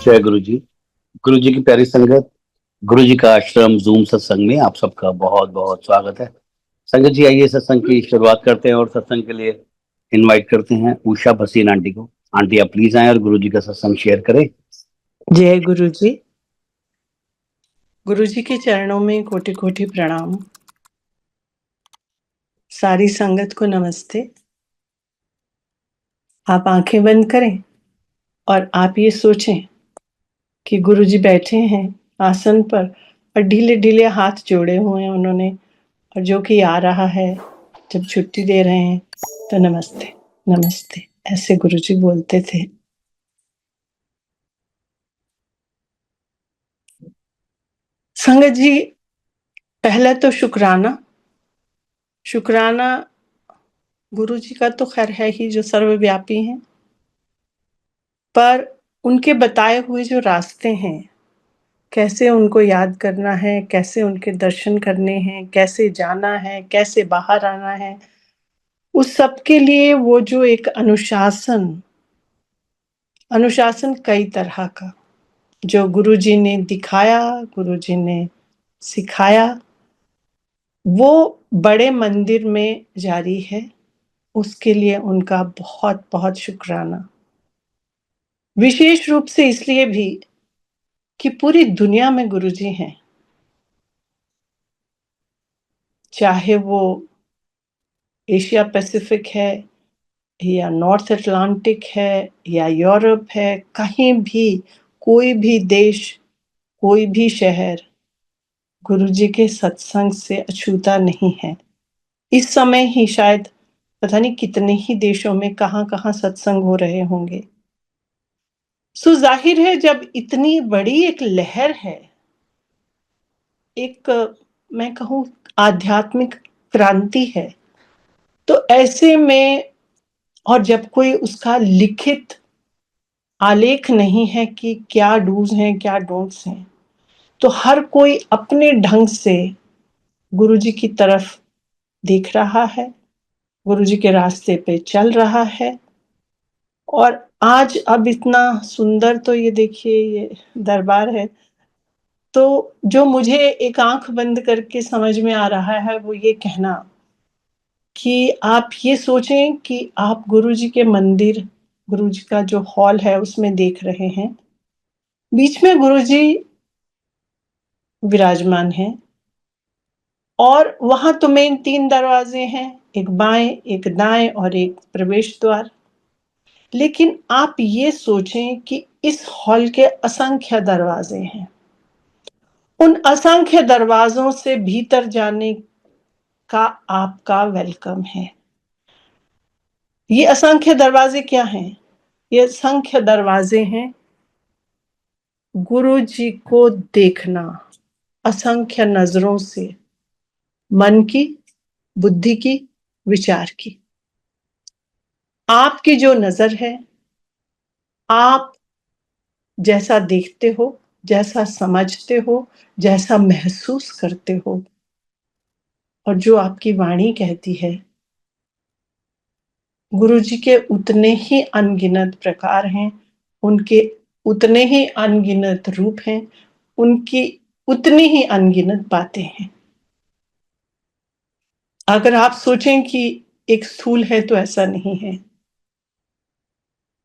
जय गुरु जी। गुरु जी की प्यारी संगत, गुरु जी का आश्रम जूम सत्संग में आप सबका बहुत बहुत स्वागत है। संगत जी, आइए सत्संग की शुरुआत करते हैं और सत्संग के लिए इनवाइट करते हैं उषा भसीन आंटी को। आंटी, आप प्लीज आए और गुरु जी का सत्संग शेयर करें। जय गुरु जी। गुरु जी के चरणों में कोटि कोटि प्रणाम। सारी संगत को नमस्ते। आप आंखें बंद करें और आप ये सोचें कि गुरु जी बैठे हैं आसन पर और ढीले ढीले हाथ जोड़े हुए हैं उन्होंने, और जो कि आ रहा है जब छुट्टी दे रहे हैं तो नमस्ते नमस्ते ऐसे गुरु जी बोलते थे। संगत जी, पहले तो शुक्राना गुरु जी का तो खैर है ही, जो सर्वव्यापी हैं, पर उनके बताए हुए जो रास्ते हैं, कैसे उनको याद करना है, कैसे उनके दर्शन करने हैं, कैसे जाना है, कैसे बाहर आना है, उस सब के लिए वो जो एक अनुशासन कई तरह का जो गुरुजी ने दिखाया, गुरुजी ने सिखाया, वो बड़े मंदिर में जारी है। उसके लिए उनका बहुत बहुत शुक्राना। विशेष रूप से इसलिए भी कि पूरी दुनिया में गुरुजी हैं, चाहे वो एशिया पैसिफिक है या नॉर्थ अटलांटिक है या यूरोप है, कहीं भी कोई भी देश, कोई भी शहर गुरुजी के सत्संग से अछूता नहीं है। इस समय ही शायद पता नहीं कितने ही देशों में कहाँ कहाँ सत्संग हो रहे होंगे। सो जाहिर है, जब इतनी बड़ी एक लहर है, एक मैं कहूँ आध्यात्मिक क्रांति है, तो ऐसे में और जब कोई उसका लिखित आलेख नहीं है कि क्या डूज हैं क्या डोंट्स हैं, तो हर कोई अपने ढंग से गुरुजी की तरफ देख रहा है, गुरुजी के रास्ते पे चल रहा है। और आज अब इतना सुंदर, तो ये देखिए ये दरबार है, तो जो मुझे एक आंख बंद करके समझ में आ रहा है वो ये कहना कि आप ये सोचें कि आप गुरुजी के मंदिर, गुरुजी का जो हॉल है उसमें देख रहे हैं, बीच में गुरुजी विराजमान हैं और वहां तो मेन 3 दरवाजे हैं, एक बाएं, एक दाएं और एक प्रवेश द्वार। लेकिन आप ये सोचें कि इस हॉल के असंख्य दरवाजे हैं। उन असंख्य दरवाजों से भीतर जाने का आपका वेलकम है। ये असंख्य दरवाजे क्या हैं? ये असंख्य दरवाजे हैं गुरु जी को देखना, असंख्य नजरों से, मन की, बुद्धि की, विचार की। आपकी जो नजर है, आप जैसा देखते हो, जैसा समझते हो, जैसा महसूस करते हो, और जो आपकी वाणी कहती है, गुरु जी के उतने ही अनगिनत प्रकार हैं, उनके उतने ही अनगिनत रूप हैं, उनकी उतनी ही अनगिनत बातें हैं। अगर आप सोचें कि एक स्थूल है तो ऐसा नहीं है,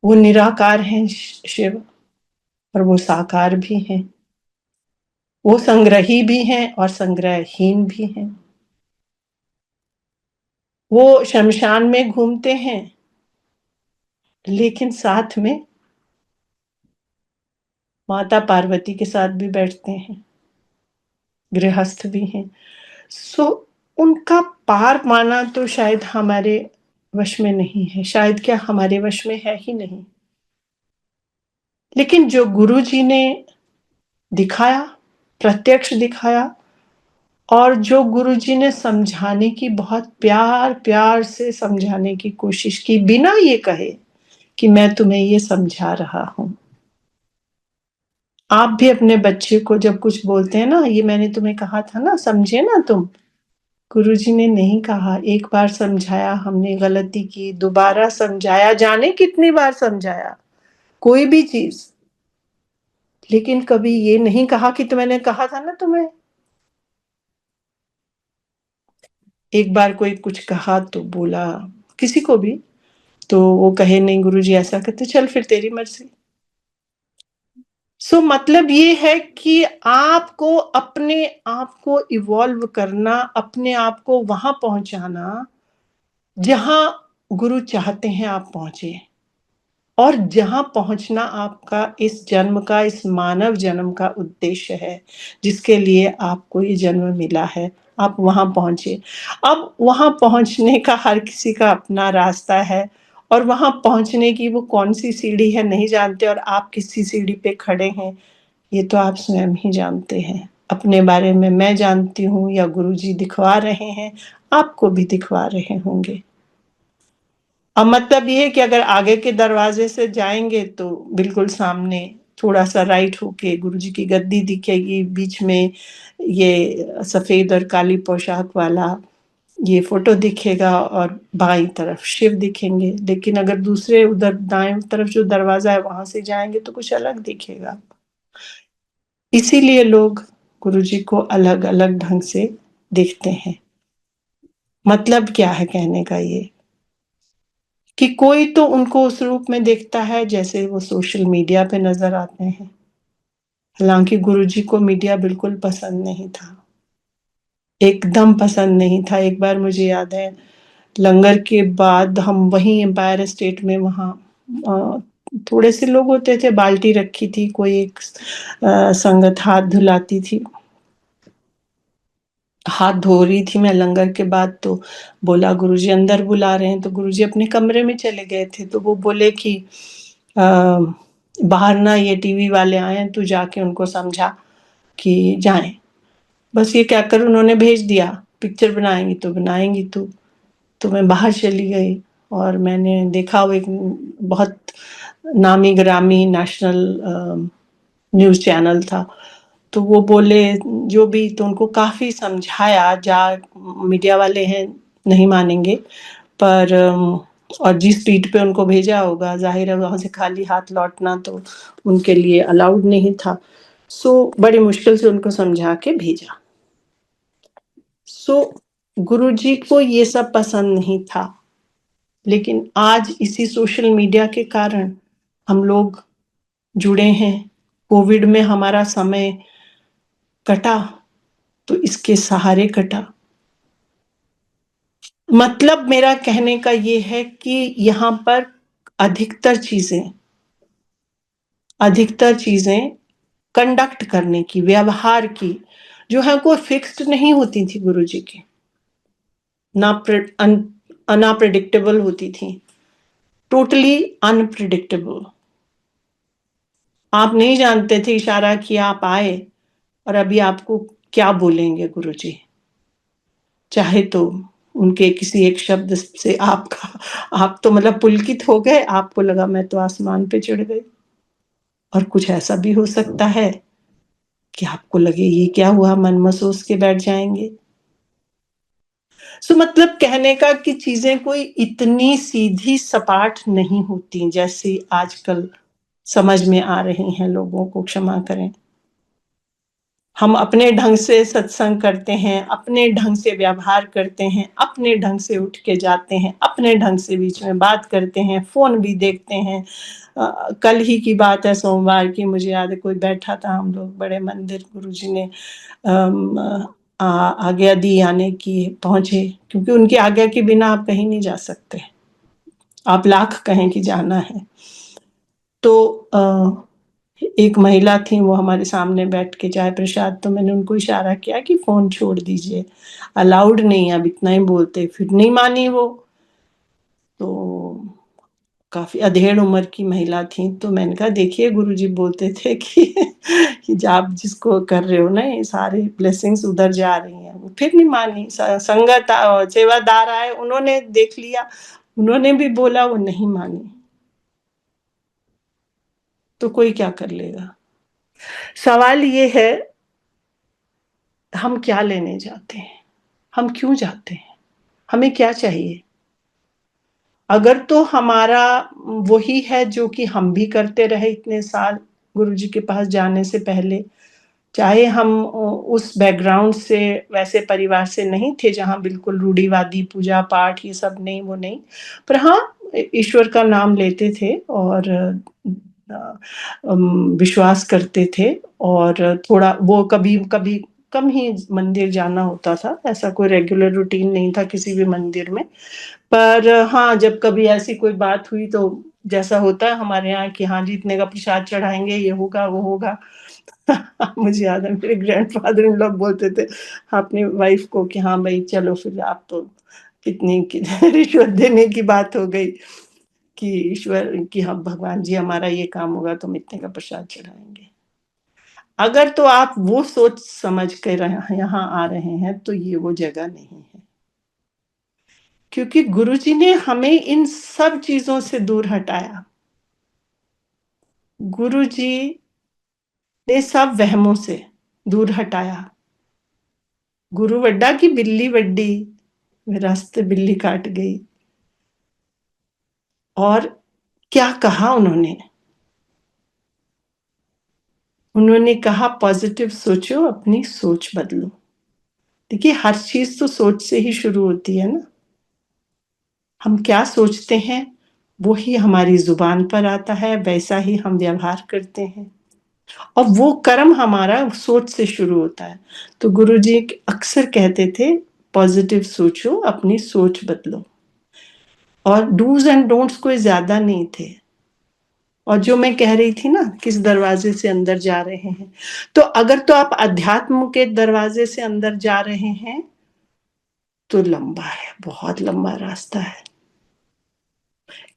वो निराकार हैं शिव, और वो साकार भी हैं, वो संग्रही भी हैं और संग्रहहीन भी हैं। वो शमशान में घूमते हैं, लेकिन साथ में माता पार्वती के साथ भी बैठते हैं, गृहस्थ भी हैं। सो उनका पार माना तो शायद हमारे वश में नहीं है, शायद क्या हमारे वश में है ही नहीं। लेकिन जो गुरु जी ने दिखाया, प्रत्यक्ष दिखाया, और जो गुरु जी ने समझाने की, बहुत प्यार प्यार से समझाने की कोशिश की, बिना ये कहे कि मैं तुम्हें ये समझा रहा हूं। आप भी अपने बच्चे को जब कुछ बोलते हैं ना, ये मैंने तुम्हें कहा था ना, समझे ना तुम, गुरुजी ने नहीं कहा एक बार समझाया, हमने गलती की, दोबारा समझाया, जाने कितनी बार समझाया। कोई भी चीज लेकिन कभी ये नहीं कहा कि तो मैंने कहा था ना तुम्हें। एक बार कोई कुछ कहा तो बोला किसी को भी, तो वो कहे नहीं गुरुजी ऐसा कहते, चल फिर तेरी मर्जी। सो मतलब ये है कि आपको अपने आप को इवॉल्व करना, अपने आप को वहां पहुंचाना जहां गुरु चाहते हैं आप पहुंचे, और जहां पहुंचना आपका इस जन्म का, इस मानव जन्म का उद्देश्य है, जिसके लिए आपको ये जन्म मिला है, आप वहां पहुंचे। अब वहां पहुंचने का हर किसी का अपना रास्ता है, और वहां पहुंचने की वो कौन सी सीढ़ी है नहीं जानते, और आप किसी सीढ़ी पे खड़े हैं ये तो आप स्वयं ही जानते हैं। अपने बारे में मैं जानती हूँ या गुरुजी दिखवा रहे हैं, आपको भी दिखवा रहे होंगे। अब मतलब ये है कि अगर आगे के दरवाजे से जाएंगे तो बिल्कुल सामने थोड़ा सा राइट होके गुरुजी की गद्दी दिखेगी, बीच में ये सफेद और काली पोशाक वाला ये फोटो दिखेगा, और बाईं तरफ शिव दिखेंगे। लेकिन अगर दूसरे उधर दाएं तरफ जो दरवाजा है वहां से जाएंगे तो कुछ अलग दिखेगा। इसीलिए लोग गुरुजी को अलग अलग ढंग से देखते हैं। मतलब क्या है कहने का ये, कि कोई तो उनको उस रूप में देखता है जैसे वो सोशल मीडिया पे नजर आते हैं। हालांकि गुरुजी को मीडिया बिल्कुल पसंद नहीं था, एकदम पसंद नहीं था। एक बार मुझे याद है, लंगर के बाद हम वहीं एम्पायर स्टेट में वहाँ थोड़े से लोग होते थे, बाल्टी रखी थी, कोई एक संगत हाथ धुलाती थी, हाथ धो रही थी मैं लंगर के बाद, तो बोला गुरुजी अंदर बुला रहे हैं। तो गुरुजी अपने कमरे में चले गए थे, तो वो बोले कि बाहर ना ये टीवी वाले आए हैं, तू जाके उनको समझा कि जाएं। बस ये क्या कर उन्होंने भेज दिया, पिक्चर बनाएंगी तो बनाएंगी तू। तो मैं बाहर चली गई और मैंने देखा वो एक बहुत नामी ग्रामी नेशनल न्यूज़ चैनल था। तो वो बोले जो भी, तो उनको काफ़ी समझाया, जा मीडिया वाले हैं नहीं मानेंगे, पर और जिस स्पीड पे उनको भेजा होगा जाहिर है वहाँ से खाली हाथ लौटना तो उनके लिए अलाउड नहीं था। सो बड़ी मुश्किल से उनको समझा के भेजा। सो गुरुजी को ये सब पसंद नहीं था, लेकिन आज इसी सोशल मीडिया के कारण हम लोग जुड़े हैं। कोविड में हमारा समय कटा तो इसके सहारे कटा। मतलब मेरा कहने का ये है कि यहाँ पर अधिकतर चीजें कंडक्ट करने की, व्यवहार की, जो है कोई फिक्स्ड नहीं होती थी गुरुजी की, ना अनप्रेडिक्टेबल होती थी, टोटली अनप्रिडिक्टेबल। आप नहीं जानते थे, इशारा किया आप आए और अभी आपको क्या बोलेंगे गुरुजी। चाहे तो उनके किसी एक शब्द से आप तो मतलब पुलकित हो गए, आपको लगा मैं तो आसमान पे चढ़ गई। और कुछ ऐसा भी हो सकता है कि आपको लगे ये क्या हुआ, मन महसूस के बैठ जाएंगे। सो मतलब कहने का कि चीजें कोई इतनी सीधी सपाट नहीं होती जैसी आजकल समझ में आ रही हैं लोगों को, क्षमा करें। हम अपने ढंग से सत्संग करते हैं, अपने ढंग से व्यवहार करते हैं, अपने ढंग से उठ के जाते हैं, अपने ढंग से बीच में बात करते हैं, फोन भी देखते हैं। कल ही की बात है, सोमवार की, मुझे याद है कोई बैठा था, हम लोग बड़े मंदिर गुरुजी ने आज्ञा दी आने की, पहुंचे, क्योंकि उनकी आज्ञा के बिना आप कहीं नहीं जा सकते, आप लाख कहें कि जाना है। तो एक महिला थी, वो हमारे सामने बैठ के चाय प्रसाद, तो मैंने उनको इशारा किया कि फोन छोड़ दीजिए, अलाउड नहीं, अब इतना ही बोलते, फिर नहीं मानी वो। तो काफी अधेड़ उम्र की महिला थी, तो मैंने कहा देखिए गुरुजी बोलते थे कि आप जिसको कर रहे हो ना ये सारे ब्लेसिंग्स उधर जा रही हैं। वो फिर नहीं मानी, संगत सेवादार आए, उन्होंने देख लिया, उन्होंने भी बोला, वो नहीं मानी। तो कोई क्या कर लेगा। सवाल ये है हम क्या लेने जाते हैं, हम क्यों जाते हैं, हमें क्या चाहिए। अगर तो हमारा वही है जो कि हम भी करते रहे इतने साल, गुरुजी के पास जाने से पहले। चाहे हम उस बैकग्राउंड से, वैसे परिवार से नहीं थे जहाँ बिल्कुल रूढ़िवादी पूजा पाठ ये सब नहीं, वो नहीं। पर हाँ, ईश्वर का नाम लेते थे और विश्वास करते थे, और थोड़ा वो कभी-कभी कम ही मंदिर जाना होता था, ऐसा कोई रेगुलर रूटीन नहीं था किसी भी मंदिर में। पर हाँ, जब कभी ऐसी कोई बात हुई तो जैसा होता है हमारे यहाँ कि हाँ जी, इतने का प्रसाद चढ़ाएँगे, ये होगा, वो होगा। मुझे याद है मेरे ग्रैंडफ़ादर इन लोग बोलते थे अपनी वाइफ़ को कि हाँ भई चलो फिर, आप तो कितनी कि रिश्वत देने की बात हो गई कि ईश्वर कि हाँ भगवान जी, हमारा ये काम होगा तो हम इतने का प्रसाद चढ़ाएँगे। अगर तो आप वो सोच समझ के यहाँ आ रहे हैं तो ये वो जगह नहीं है। क्योंकि गुरुजी ने हमें इन सब चीज़ों से दूर हटाया। गुरुजी ने सब वहमों से दूर हटाया। गुरु वड्डा की बिल्ली वड्डी, रास्ते बिल्ली काट गई। और क्या कहा उन्होंने? उन्होंने कहा पॉज़िटिव सोचो, अपनी सोच बदलो। देखिए, हर चीज़ तो सोच से ही शुरू होती है ना। हम क्या सोचते हैं, वो ही हमारी ज़ुबान पर आता है, वैसा ही हम व्यवहार करते हैं। और वो कर्म हमारा सोच से शुरू होता है। तो गुरुजी अक्सर कहते थे, पॉज़िटिव सोचो, अपनी सोच बदलो। और डूज़ एंड डोंट्स कोई ज़्यादा नहीं थे। और जो मैं कह रही थी ना, किस दरवाज़े से अंदर जा रहे हैं। तो अगर तो आप अध्यात्म के दरवाज़े से अंदर जा रहे हैं, तो लंबा है, बहुत लंबा रास्ता है।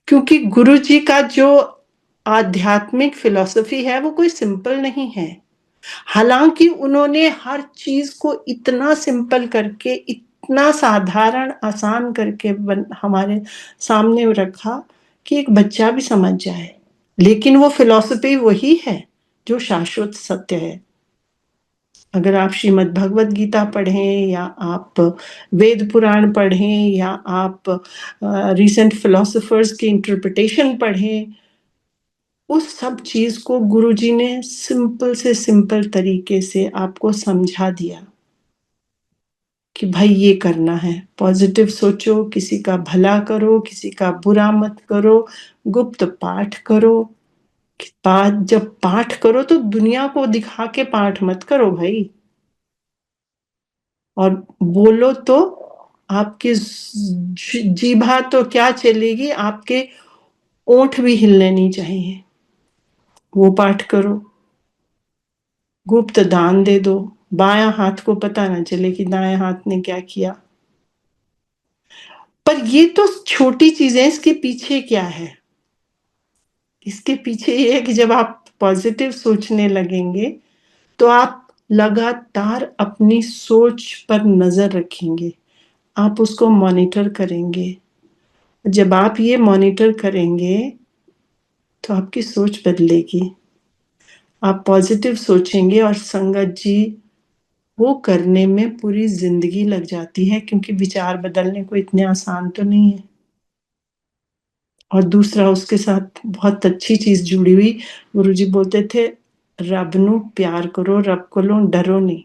क्योंकि गुरुजी का जो आध्यात्मिक फ़िलॉसफ़ी है, वो कोई सिंपल नहीं है। हालाँकि उन्होंने हर चीज़ को इतना सिंपल करके, इतना साधारण, आसान करके हमारे सामने रखा कि एक बच्चा भी समझ जाए। लेकिन वो फ़िलॉसफ़ी वही है, जो शाश्वत सत्य है। अगर आप श्रीमद् भगवद गीता पढ़ें, या आप वेद पुराण पढ़ें, या आप रीसेंट फ़िलॉसफ़र्स की इंटरप्रिटेशन पढ़ें, उस सब चीज़ को गुरुजी ने सिंपल से सिंपल तरीके से आपको समझा दिया कि भाई ये करना है, पॉज़िटिव सोचो, किसी का भला करो, किसी का बुरा मत करो, गुप्त पाठ करो। जब पाठ करो तो दुनिया को दिखा के पाठ मत करो भाई। और बोलो तो आपकी जीभा तो क्या चलेगी, आपके ओंठ भी हिलने नहीं चाहिए। वो पाठ करो। गुप्त दान दे दो, बायां हाथ को पता ना चले कि दाएं हाथ ने क्या किया। पर ये तो छोटी चीजें, इसके पीछे क्या है? इसके पीछे ये है कि जब आप पॉजिटिव सोचने लगेंगे, तो आप लगातार अपनी सोच पर नजर रखेंगे, आप उसको मॉनिटर करेंगे। जब आप ये मॉनिटर करेंगे, तो आपकी सोच बदलेगी। आप पॉजिटिव सोचेंगे, और संगत जी, वो करने में पूरी ज़िंदगी लग जाती है, क्योंकि विचार बदलने को इतने आसान तो नहीं है। और दूसरा, उसके साथ बहुत अच्छी चीज़ जुड़ी हुई, गुरुजी बोलते थे, रब नू प्यार करो, रब कोलों डरो नहीं।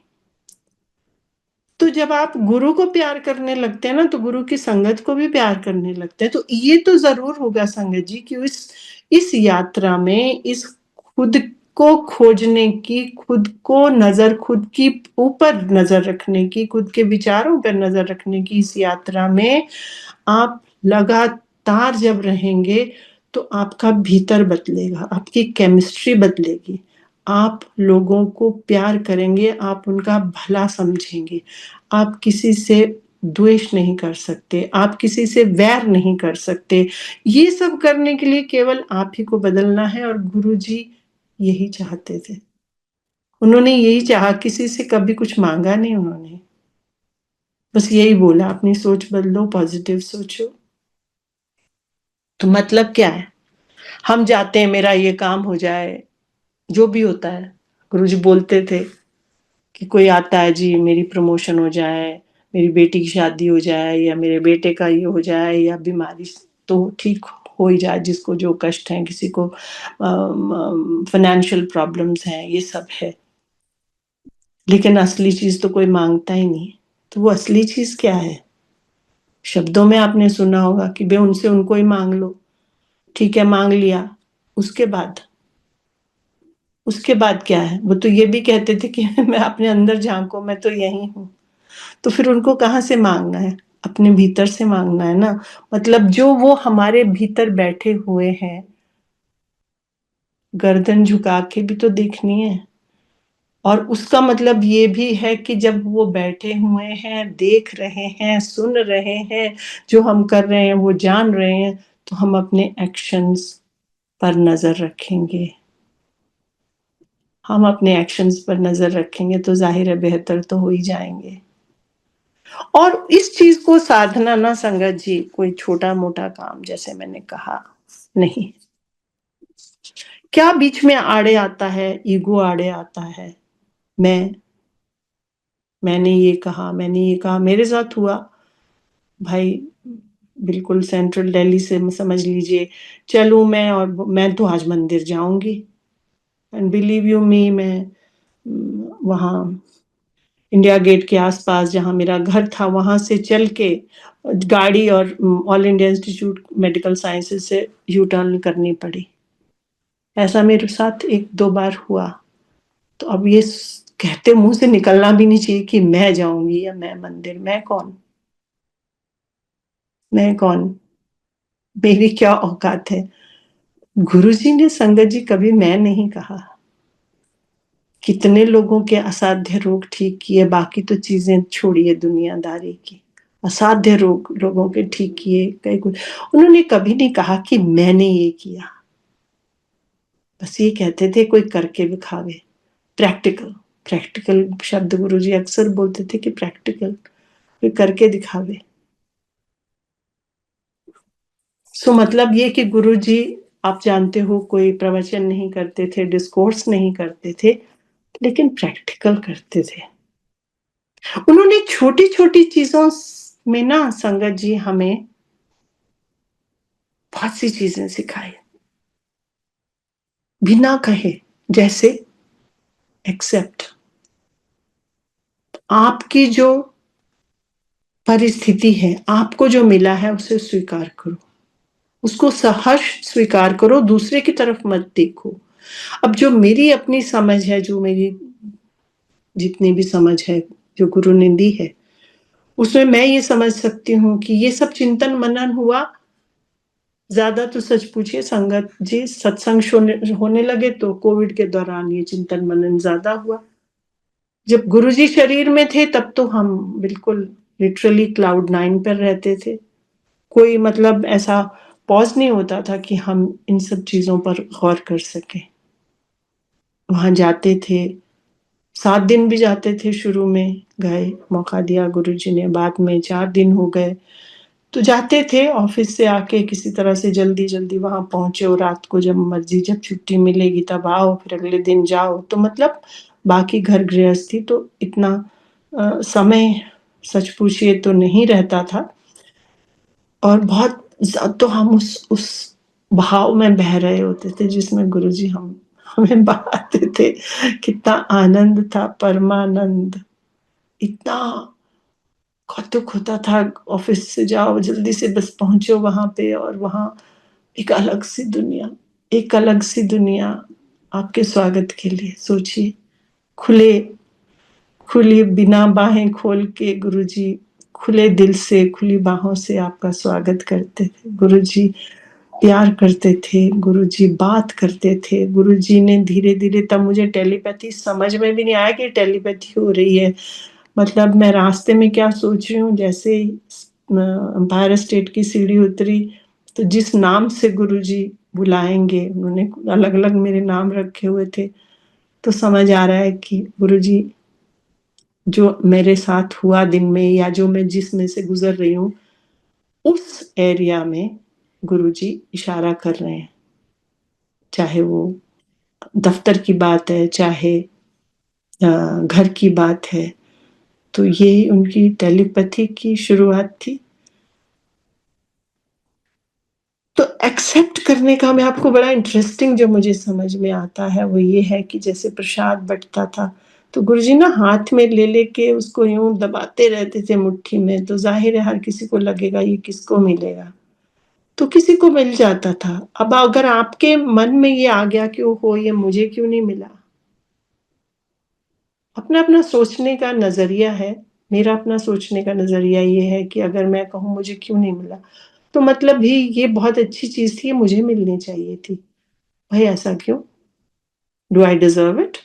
तो जब आप गुरु को प्यार करने लगते हैं ना, तो गुरु की संगत को भी प्यार करने लगते हैं। तो ये तो ज़रूर होगा संगत जी कि इस यात्रा में, इस खुद को खोजने की, खुद को नज़र, खुद की ऊपर नज़र रखने की, खुद के विचारों पर नज़र रखने की इस यात्रा में आप लगातार जब रहेंगे, तो आपका भीतर बदलेगा, आपकी केमिस्ट्री बदलेगी। आप लोगों को प्यार करेंगे, आप उनका भला समझेंगे। आप किसी से द्वेष नहीं कर सकते, आप किसी से वैर नहीं कर सकते। ये सब करने के लिए केवल आप ही को बदलना है, और गुरुजी यही चाहते थे। उन्होंने यही चाहा, किसी से कभी कुछ माँगा नहीं उन्होंने। बस यही बोला, अपनी सोच बदलो, पॉज़िटिव सोचो। तो मतलब क्या है? हम जाते हैं, मेरा ये काम हो जाए, जो भी होता है। गुरुजी बोलते थे कि कोई आता है, जी मेरी प्रमोशन हो जाए, मेरी बेटी की शादी हो जाए, या मेरे बेटे का ये हो जाए, या बीमारी तो ठीक हो ही जाए, जिसको जो कष्ट है, किसी को फाइनेंशियल प्रॉब्लम्स हैं, ये सब है, लेकिन असली चीज तो कोई मांगता ही नहीं। तो वो असली चीज क्या है? शब्दों में आपने सुना होगा कि बे उनसे उनको ही मांग लो। ठीक है, मांग लिया, उसके बाद क्या है? वो तो ये भी कहते थे कि मैं अपने अंदर झांको, मैं तो यही हूँ। तो फिर उनको कहाँ से मांगना है? अपने भीतर से मांगना है ना। मतलब जो वो हमारे भीतर बैठे हुए हैं, गर्दन झुका के भी तो देखनी है। और उसका मतलब ये भी है कि जब वो बैठे हुए हैं, देख रहे हैं, सुन रहे हैं, जो हम कर रहे हैं वो जान रहे हैं, तो हम अपने एक्शंस पर नजर रखेंगे। हम अपने एक्शंस पर नजर रखेंगे तो जाहिर है बेहतर तो हो ही जाएंगे। और इस चीज को साधना ना संगत जी कोई छोटा मोटा काम, जैसे मैंने कहा, नहीं। क्या बीच में आड़े आता है? ईगो आड़े आता है। मैंने ये कहा, मेरे साथ हुआ भाई। बिल्कुल सेंट्रल दिल्ली से समझ लीजिए चलूं मैं, और मैं तो आज मंदिर जाऊंगी, एंड बिलीव यू मी, मैं वहाँ इंडिया गेट के आसपास जहाँ मेरा घर था, वहां से चल के गाड़ी और all India institute medical sciences से यू टर्न करनी पड़ी। ऐसा मेरे साथ एक दो बार हुआ। तो अब ये कहते मुंह से निकलना भी नहीं चाहिए कि मैं जाऊंगी या मैं मंदिर। मैं कौन? मेरी क्या औकात है? गुरुजी ने, संगत जी, कभी मैं नहीं कहा। कितने लोगों के असाध्य रोग ठीक किए, बाकी तो चीजें छोड़िए दुनियादारी की। असाध्य रोग लोगों के ठीक किए कई कुछ। उन्होंने कभी नहीं कहा कि मैंने ये किया। बस ये कहते थे कोई करके दिखावे। प्रैक्टिकल, प्रैक्टिकल शब्द गुरुजी अक्सर बोलते थे कि प्रैक्टिकल, कोई करके दिखावे। सो मतलब ये कि गुरुजी, आप जानते हो, कोई प्रवचन नहीं करते थे, डिस्कोर्स नहीं करते थे, लेकिन प्रैक्टिकल करते थे। उन्होंने छोटी छोटी चीजों में ना संगत जी हमें बहुत सी चीजें सिखाई, बिना कहे। जैसे एक्सेप्ट, आपकी जो परिस्थिति है, आपको जो मिला है उसे स्वीकार करो, उसको सहर्ष स्वीकार करो, दूसरे की तरफ मत देखो। अब जो मेरी अपनी समझ है, जो मेरी जितनी भी समझ है जो गुरु ने दी है, उसमें मैं ये समझ सकती हूँ कि ये सब चिंतन मनन हुआ। ज्यादा तो सच पूछिए संगत जी, सत्संग होने लगे तो कोविड के दौरान ये चिंतन मनन ज्यादा हुआ। जब गुरुजी शरीर में थे तब तो हम बिल्कुल लिटरली क्लाउड 9 पर रहते थे। कोई मतलब ऐसा पॉज नहीं होता था कि हम इन सब चीजों पर गौर कर सके। वहां जाते थे, 7 दिन भी जाते थे, शुरू में गए, मौका दिया गुरुजी ने, बाद में 4 दिन हो गए। तो जाते थे, ऑफिस से आके किसी तरह से जल्दी जल्दी वहां पहुंचे, और रात को जब मर्जी, जब छुट्टी मिलेगी तब आओ, फिर अगले दिन जाओ। तो मतलब बाकी घर गृहस्थी तो इतना समय सच पूछिए तो नहीं रहता था। और बहुत तो हम उस भाव में बह रहे होते थे जिसमें गुरुजी हमें बहाते थे। कितना आनंद था, परमानंद। इतना कौतुक होता था, ऑफिस से जाओ जल्दी से, बस पहुंचो वहां पे, और वहां एक अलग सी दुनिया, एक अलग सी दुनिया आपके स्वागत के लिए। सोचिए, खुले खुली बिना बाहें खोल के गुरुजी खुले दिल से, खुली बाहों से आपका स्वागत करते थे। गुरुजी प्यार करते थे, गुरुजी बात करते थे। गुरुजी ने धीरे धीरे, तब मुझे टेलीपैथी समझ में भी नहीं आया कि टेलीपैथी हो रही है। मतलब मैं रास्ते में क्या सोच रही हूँ, जैसे एम्पायर स्टेट की सीढ़ी उतरी तो जिस नाम से गुरुजी बुलाएंगे, उन्होंने अलग अलग मेरे नाम रखे हुए थे, तो समझ आ रहा है कि गुरुजी जो मेरे साथ हुआ दिन में, या जो मैं जिसमें से गुजर रही हूँ, उस एरिया में गुरुजी इशारा कर रहे हैं। चाहे वो दफ्तर की बात है, चाहे घर की बात है। तो ये उनकी टेलीपैथी की शुरुआत थी। तो एक्सेप्ट करने का मैं आपको बड़ा इंटरेस्टिंग जो मुझे समझ में आता है वो ये है कि जैसे प्रसाद बँटता था, तो गुरुजी ना हाथ में ले लेके उसको यूँ दबाते रहते थे मुट्ठी में, तो ज़ाहिर है हर किसी को लगेगा ये किसको मिलेगा? तो किसी को मिल जाता था। अब अगर आपके मन में ये आ गया कि ओहो! ये मुझे क्यों नहीं मिला? अपना-अपना सोचने का नज़रिया है। मेरा अपना सोचने का नज़रिया ये है कि अगर मैं कहूँ मुझे क्यों नहीं मिला, तो मतलब भी ये बहुत अच्छी चीज़ थी, ये मुझे मिलनी चाहिए थी। भाई ऐसा क्यों? Do I deserve it?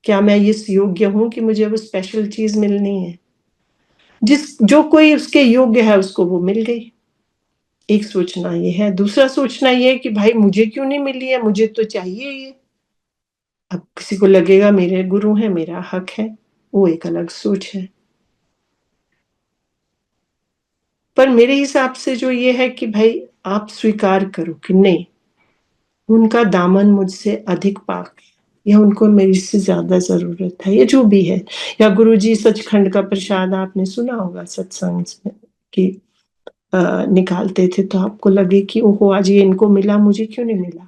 क्या मैं इस योग्य हूँ कि मुझे वो स्पेशल चीज़ मिलनी है? जो कोई उसके योग्य है उसको वो मिल गई। एक सोचना ये है, दूसरा सोचना ये है कि भाई मुझे क्यों नहीं मिली है? मुझे तो चाहिए ये। अब किसी को लगेगा मेरे गुरु हैं, मेरा हक है, वो एक अलग सोच है। पर मेरे हिसाब से जो ये है कि भाई आप स्वीकार करो कि नहीं, उनका दामन मुझसे अधिक पाक है या उनको मेरे से ज़्यादा ज़रूरत है या जो भी है। या गुरुजी सचखंड का प्रसाद आपने सुना होगा सत्संग में कि निकालते थे तो आपको लगे कि ओहो! आज ये इनको मिला, मुझे क्यों नहीं मिला?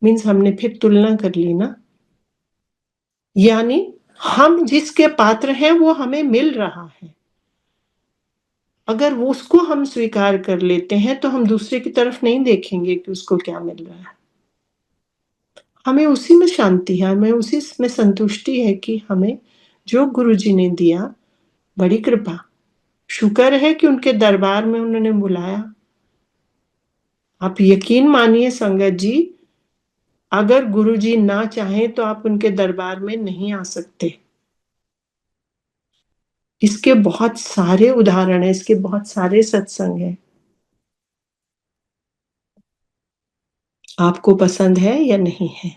मीन्स हमने फिर तुलना कर ली ना। यानी हम जिसके पात्र हैं वो हमें मिल रहा है। अगर वो उसको हम स्वीकार कर लेते हैं तो हम दूसरे की तरफ नहीं देखेंगे कि उसको क्या मिल रहा है। हमें उसी में शांति है, हमें उसी में संतुष्टि है कि हमें जो गुरुजी ने दिया, बड़ी कृपा। शुक्र है कि उनके दरबार में उन्होंने बुलाया। आप यकीन मानिए संगत जी, अगर गुरुजी ना चाहें तो आप उनके दरबार में नहीं आ सकते। इसके बहुत सारे उदाहरण हैं, इसके बहुत सारे सत्संग हैं। आपको पसंद है या नहीं है?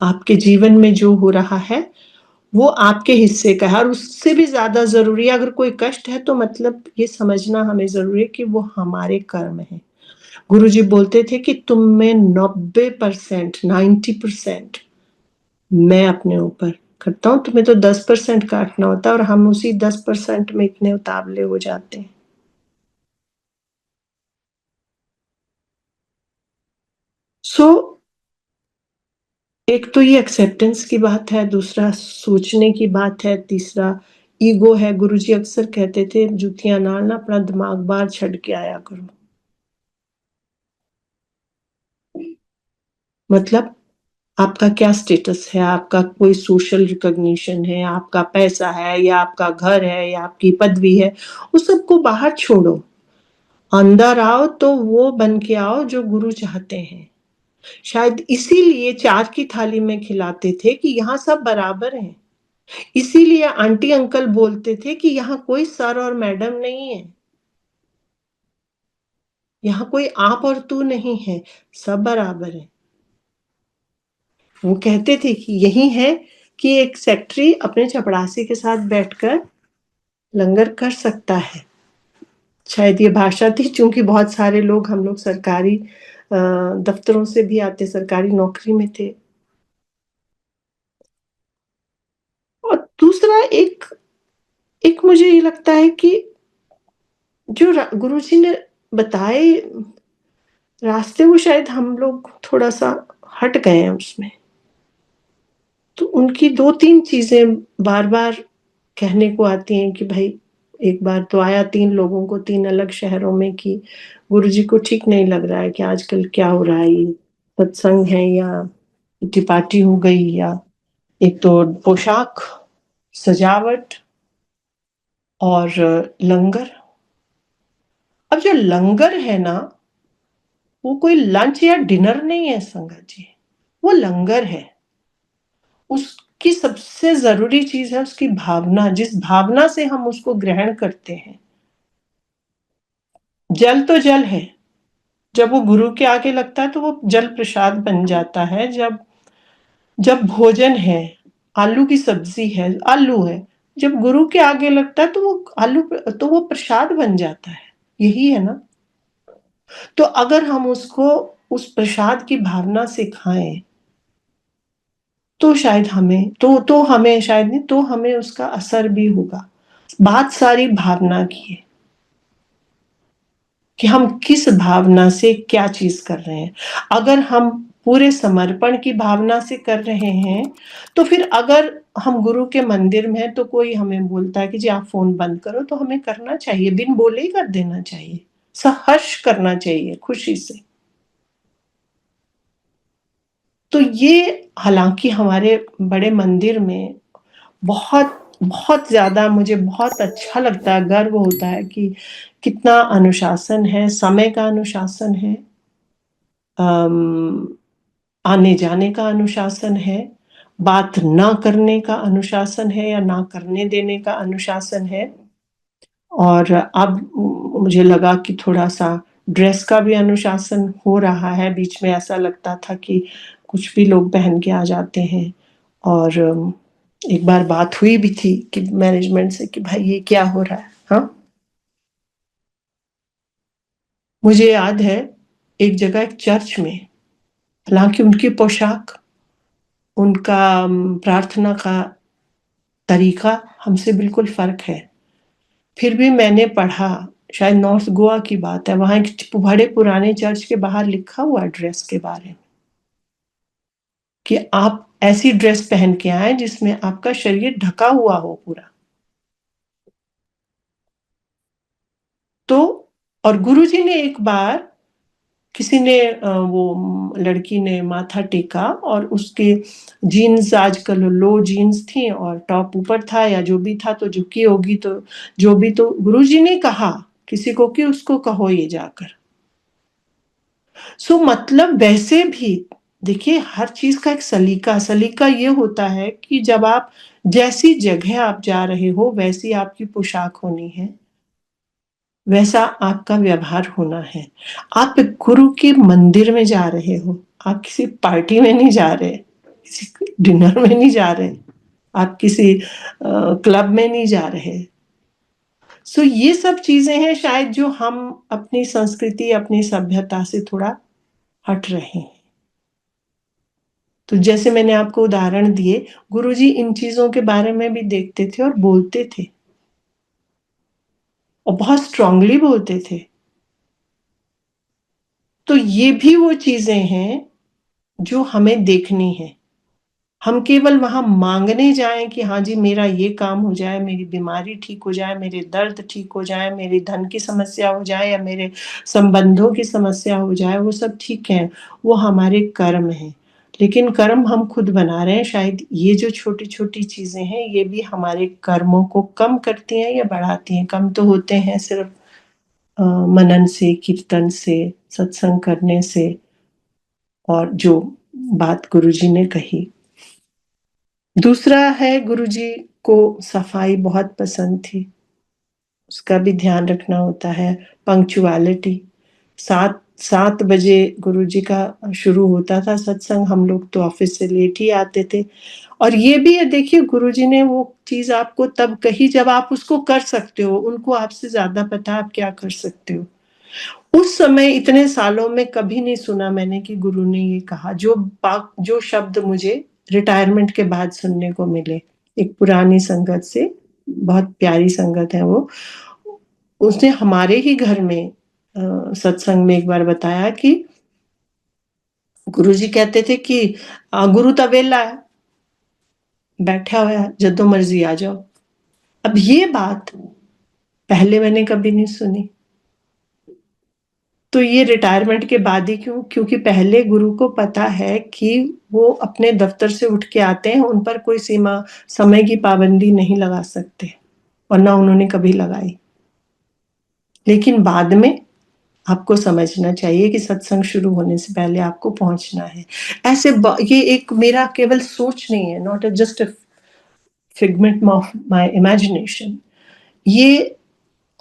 आपके जीवन में जो हो रहा है, वो आपके हिस्से का है और उससे भी ज़्यादा ज़रूरी है अगर कोई कष्ट है तो मतलब ये समझना हमें ज़रूरी है कि वो हमारे कर्म हैं। गुरुजी बोलते थे कि तुम में 90% 90% मैं अपने ऊपर करता हूँ, तुम्हें तो 10% काटना होता है और हम उसी 10% में इतने उतावले हो जाते हैं। सो एक तो ये एक्सेप्टेंस की बात है, दूसरा सोचने की बात है, तीसरा ईगो है। गुरुजी अक्सर कहते थे जुतियाँ नाल ना अपना दिमाग बाहर छड्ड के आया करो। मतलब आपका क्या स्टेटस है, आपका कोई सोशल रिकॉग्निशन है, आपका पैसा है या आपका घर है या आपकी पदवी है, उस सबको बाहर छोड़ो। अंदर आओ तो वो बन के आओ जो गुरु चाहते हैं। शायद इसीलिए 4 की थाली में खिलाते थे कि यहाँ सब बराबर हैं। इसीलिए आंटी अंकल बोलते थे कि यहाँ कोई सर और मैडम नहीं है। यहाँ कोई आप और तू नहीं है, सब बराबर है। वो कहते थे कि यही है कि एक सेक्रेटरी अपने चपड़ासी के साथ बैठकर लंगर कर सकता है। शायद ये भाषा थी चूँकि बहुत सारे लोग हम लोग सरकारी दफ्तरों से भी आते, सरकारी नौकरी में थे। और दूसरा एक एक मुझे ये लगता है कि जो गुरुजी ने बताए रास्ते वो शायद हम लोग थोड़ा-सा हट गए हैं उसमें। तो उनकी 2-3 चीज़ें बार-बार कहने को आती हैं कि भाई एक बार तो आया 3 लोगों को 3 अलग शहरों में कि गुरुजी को ठीक नहीं लग रहा है कि आजकल क्या हो रहा है ये, सत्संग है या किट्टी पार्टी हो गई या एक तो पोशाक, सजावट और लंगर। अब जो लंगर है ना, वो कोई लंच या डिनर नहीं है संगत जी, वो लंगर है। उसकी सबसे ज़रूरी चीज़ है उसकी भावना, जिस भावना से हम उसको ग्रहण करते हैं। जल तो जल है, जब वो गुरु के आगे लगता है तो वो जल प्रसाद बन जाता है। जब जब भोजन है, आलू की सब्ज़ी है, आलू है, जब गुरु के आगे लगता है तो वो आलू तो वो प्रसाद बन जाता है, यही है ना? तो अगर हम उसको उस प्रसाद की भावना से खाएँ, तो शायद हमें तो हमें शायद नहीं तो हमें उसका असर भी होगा। बात सारी भावना की है। कि हम किस भावना से क्या चीज़ कर रहे हैं। अगर हम पूरे समर्पण की भावना से कर रहे हैं, तो फिर अगर हम गुरु के मंदिर में हैं, तो कोई हमें बोलता है कि जी आप फ़ोन बंद करो, तो हमें करना चाहिए, बिन बोले ही कर देना चाहिए। सहर्ष करना चाहिए, खुशी से। तो ये हालाँकि हमारे बड़े मंदिर में बहुत बहुत ज़्यादा मुझे बहुत अच्छा लगता है, गर्व होता है कि कितना अनुशासन है, समय का अनुशासन है, आने-जाने का अनुशासन है, बात ना करने का अनुशासन है या ना करने देने का अनुशासन है। और अब मुझे लगा कि थोड़ा-सा ड्रेस का भी अनुशासन हो रहा है, बीच में ऐसा लगता था कि कुछ भी लोग पहन के आ जाते हैं। और एक बार बात हुई भी थी कि मैनेजमेंट से कि भाई ये क्या हो रहा है? हाँ? मुझे याद है एक जगह एक चर्च में, हालाँकि उनकी पोशाक, उनका प्रार्थना का तरीका हमसे बिल्कुल फ़र्क है। फिर भी मैंने पढ़ा, शायद नॉर्थ गोवा की बात है, वहाँ एक बड़े पुराने चर्च के बाहर लिखा हुआ है ड्रेस के बारे में, कि आप ऐसी ड्रेस पहन के आएँ जिसमें आपका शरीर ढका हुआ हो पूरा। तो और गुरुजी ने एक बार किसी ने वो लड़की ने माथा टेका और उसके जीन्स आजकल लो जीन्स थी और टॉप ऊपर था या जो भी था, तो झुकी होगी, तो जो भी, तो गुरुजी ने कहा किसी को कि उसको कहो ये जाकर। मतलब वैसे भी देखिए हर चीज़ का एक सलीका ये होता है कि जब आप जैसी जगह आप जा रहे हो, वैसी आपकी पोशाक होनी है, वैसा आपका व्यवहार होना है। आप गुरु के मंदिर में जा रहे हो, आप किसी पार्टी में नहीं जा रहे, किसी डिनर में नहीं जा रहे, आप किसी क्लब में नहीं जा रहे। ये सब चीज़ें हैं शायद जो हम अपनी संस्कृति, अपनी सभ्यता से थोड़ा हट रहे हैं। तो जैसे मैंने आपको उदाहरण दिए, गुरुजी इन चीज़ों के बारे में भी देखते थे और बोलते थे। और बहुत स्ट्रांगली बोलते थे। तो ये भी वो चीज़ें हैं जो हमें देखनी है। हम केवल वहाँ माँगने जाएँ कि हाँ जी, मेरा ये काम हो जाए, मेरी बीमारी ठीक हो जाए, मेरे दर्द ठीक हो जाए, मेरी धन की समस्या हो जाए या मेरे संबंधों की समस्या हो जाए, वो सब ठीक है, वो हमारे कर्म हैं। लेकिन कर्म हम खुद बना रहे हैं, शायद ये जो छोटी-छोटी चीज़ें हैं, ये भी हमारे कर्मों को कम करती हैं या बढ़ाती हैं। कम तो होते हैं सिर्फ़ मनन से, कीर्तन से, सत्संग करने से, और जो बात गुरुजी ने कही। दूसरा है, गुरुजी को सफाई बहुत पसंद थी। उसका भी ध्यान रखना होता है, पंक्चुअलिटी। 7 बजे गुरुजी का शुरू होता था सत्संग, हम लोग तो ऑफ़िस से लेट ही आते थे। और ये भी है, देखिए गुरुजी ने वो चीज़ आपको तब कही जब आप उसको कर सकते हो, उनको आपसे ज़्यादा पता है आप क्या कर सकते हो। उस समय इतने सालों में कभी नहीं सुना मैंने कि गुरु ने ये कहा, जो शब्द मुझे रिटायरमेंट के बाद सुनने को मिले। एक पुरानी संगत से, बहुत प्यारी संगत है वो, उसने हमारे ही घर में सत्संग में एक बार बताया कि गुरुजी कहते थे कि गुरु तां वेला है, बैठा हुआ है, जदों मर्ज़ी आ जाओ। अब ये बात पहले मैंने कभी नहीं सुनी। तो ये रिटायरमेंट के बाद ही क्यों? क्योंकि पहले गुरु को पता है कि वो अपने दफ्तर से उठ के आते हैं, उन पर कोई सीमा, समय की पाबंदी नहीं लगा सकते, और ना उन्होंने कभी लगाई। लेकिन बाद में आपको समझना चाहिए कि सत्संग शुरू होने से पहले आपको पहुँचना है। ये एक मेरा केवल सोच नहीं है, not just a figment of my imagination. ये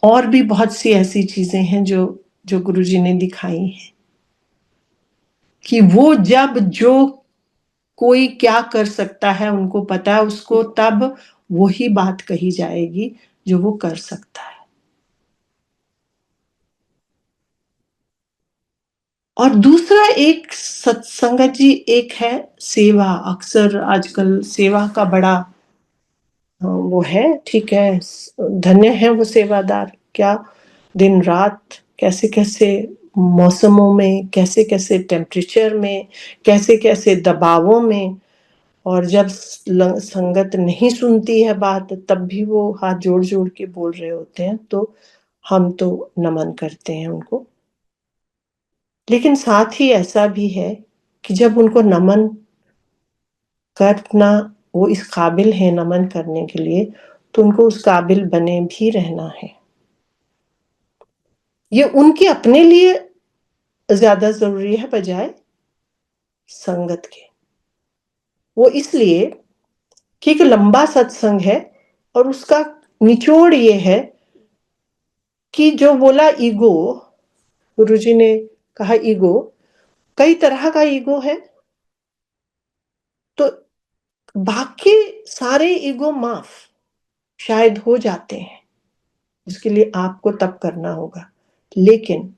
और भी बहुत सी ऐसी चीज़ें हैं जो जो गुरुजी ने दिखाई हैं, कि वो जब जो कोई क्या कर सकता है उनको पता है, उसको तब वही बात कही जाएगी जो वो कर सकता है। और दूसरा एक सत्संगत जी, एक है सेवा। अक्सर आजकल सेवा का बड़ा वो है, ठीक है, धन्य है वो सेवादार, क्या दिन-रात कैसे-कैसे मौसमों में, कैसे-कैसे टेम्परेचर में, कैसे-कैसे दबावों में, और जब संगत नहीं सुनती है बात तब भी वो हाथ जोड़-जोड़ के बोल रहे होते हैं, तो हम तो नमन करते हैं उनको। लेकिन साथ ही ऐसा भी है कि जब उनको नमन करना, वो इस काबिल है नमन करने के लिए, तो उनको उस काबिल बने भी रहना है। ये उनके अपने लिए ज़्यादा ज़रूरी है बजाय संगत के। वो इसलिए कि एक लंबा सत्संग है और उसका निचोड़ ये है कि जो बोला ईगो, गुरुजी ने कहा ईगो, कई तरह का ईगो है, तो बाकी सारे ईगो माफ़ शायद हो जाते हैं, उसके लिए आपको तप करना होगा। लेकिन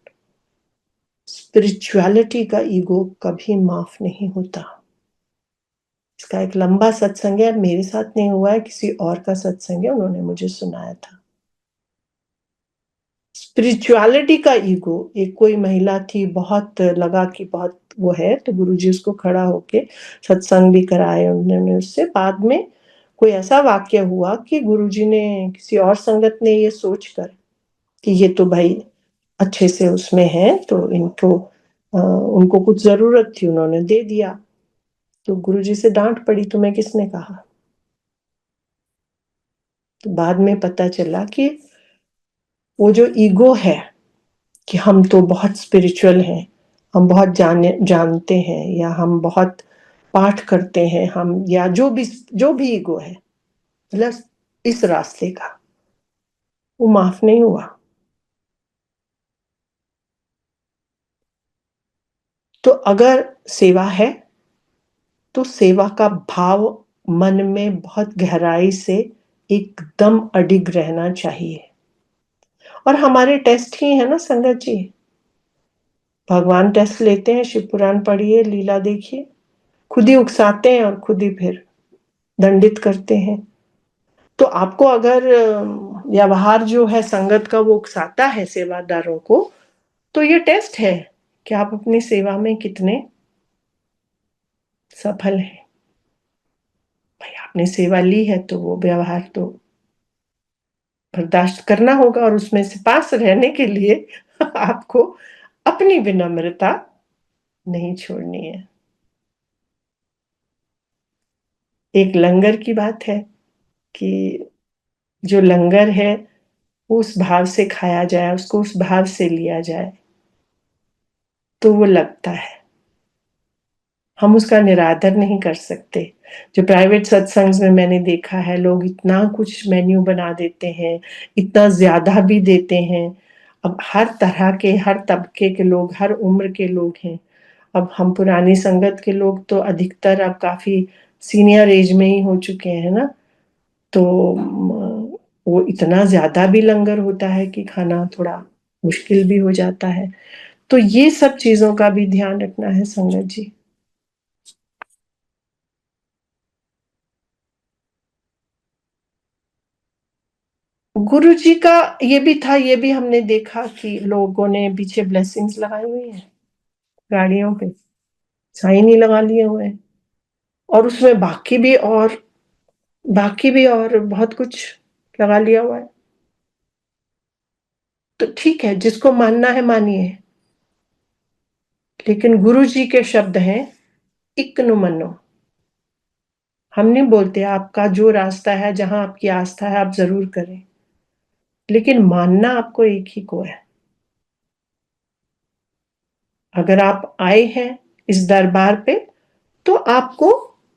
स्पिरिचुअलिटी का ईगो कभी माफ़ नहीं होता। इसका एक लंबा सत्संग है, मेरे साथ नहीं हुआ है, किसी और का सत्संग है, उन्होंने मुझे सुनाया था। स्पिरिचुअलिटी का ईगो, एक कोई महिला थी, बहुत लगा कि बहुत वो है, तो गुरुजी उसको खड़ा होके सत्संग भी कराए उन्होंने उससे। बाद में कोई ऐसा वाक्य हुआ कि गुरुजी ने किसी और संगत ने ये सोचकर कि ये तो भाई अच्छे से उसमें है, तो इनको उनको कुछ ज़रूरत थी, उन्होंने दे दिया। तो गुरुजी से डाँट पड़ी, तुम्हें किसने कहा? तो बाद में पता चला कि वो जो ईगो है कि हम तो बहुत स्पिरिचुअल हैं, हम बहुत जानते हैं, या हम बहुत पाठ करते हैं, हम या जो भी ईगो है, मतलब इस रास्ते का, वो माफ़ नहीं हुआ। तो अगर सेवा है, तो सेवा का भाव मन में बहुत गहराई से एकदम अडिग रहना चाहिए। और हमारे टेस्ट ही है ना संगत जी, भगवान टेस्ट लेते हैं, शिव पुराण पढ़िए, लीला देखिए, खुद ही उकसाते हैं और खुद ही फिर दंडित करते हैं। तो आपको अगर व्यवहार जो है संगत का वो उकसाता है सेवादारों को, तो ये टेस्ट है कि आप अपनी सेवा में कितने सफल हैं। भाई आपने सेवा ली है तो वो व्यवहार तो बर्दाश्त करना होगा, और उसमें से पास रहने के लिए आपको अपनी विनम्रता नहीं छोड़नी है। एक लंगर की बात है कि जो लंगर है वो उस भाव से खाया जाए, उसको उस भाव से लिया जाए, तो वो लगता है। हम उसका निरादर नहीं कर सकते। जो प्राइवेट सत्संग में मैंने देखा है, लोग इतना कुछ मेन्यू बना देते हैं, इतना ज़्यादा भी देते हैं। अब हर तरह के, हर तबके के लोग, हर उम्र के लोग हैं। अब हम पुरानी संगत के लोग तो अधिकतर अब काफ़ी सीनियर एज में ही हो चुके हैं ना, तो वो इतना ज़्यादा भी लंगर होता है कि खाना थोड़ा मुश्किल भी हो जाता है। तो ये सब चीज़ों का भी ध्यान रखना है संगत जी। गुरुजी का ये भी था, ये भी हमने देखा कि लोगों ने पीछे ब्लेसिंग्स लगाई हुई हैं गाड़ियों पे, साइन ही लगा लिए हुए हैं, और उसमें बाकी भी और बहुत कुछ लगा लिया हुआ है। तो ठीक है, जिसको मानना है मानिए, लेकिन गुरुजी के शब्द हैं, इक्नु मनो। हम नहीं बोलते आपका जो रास्ता है, जहां आपकी आस्था है, आप जरूर करें, लेकिन मानना आपको एक ही को है। अगर आप आए हैं इस दरबार पे, तो आपको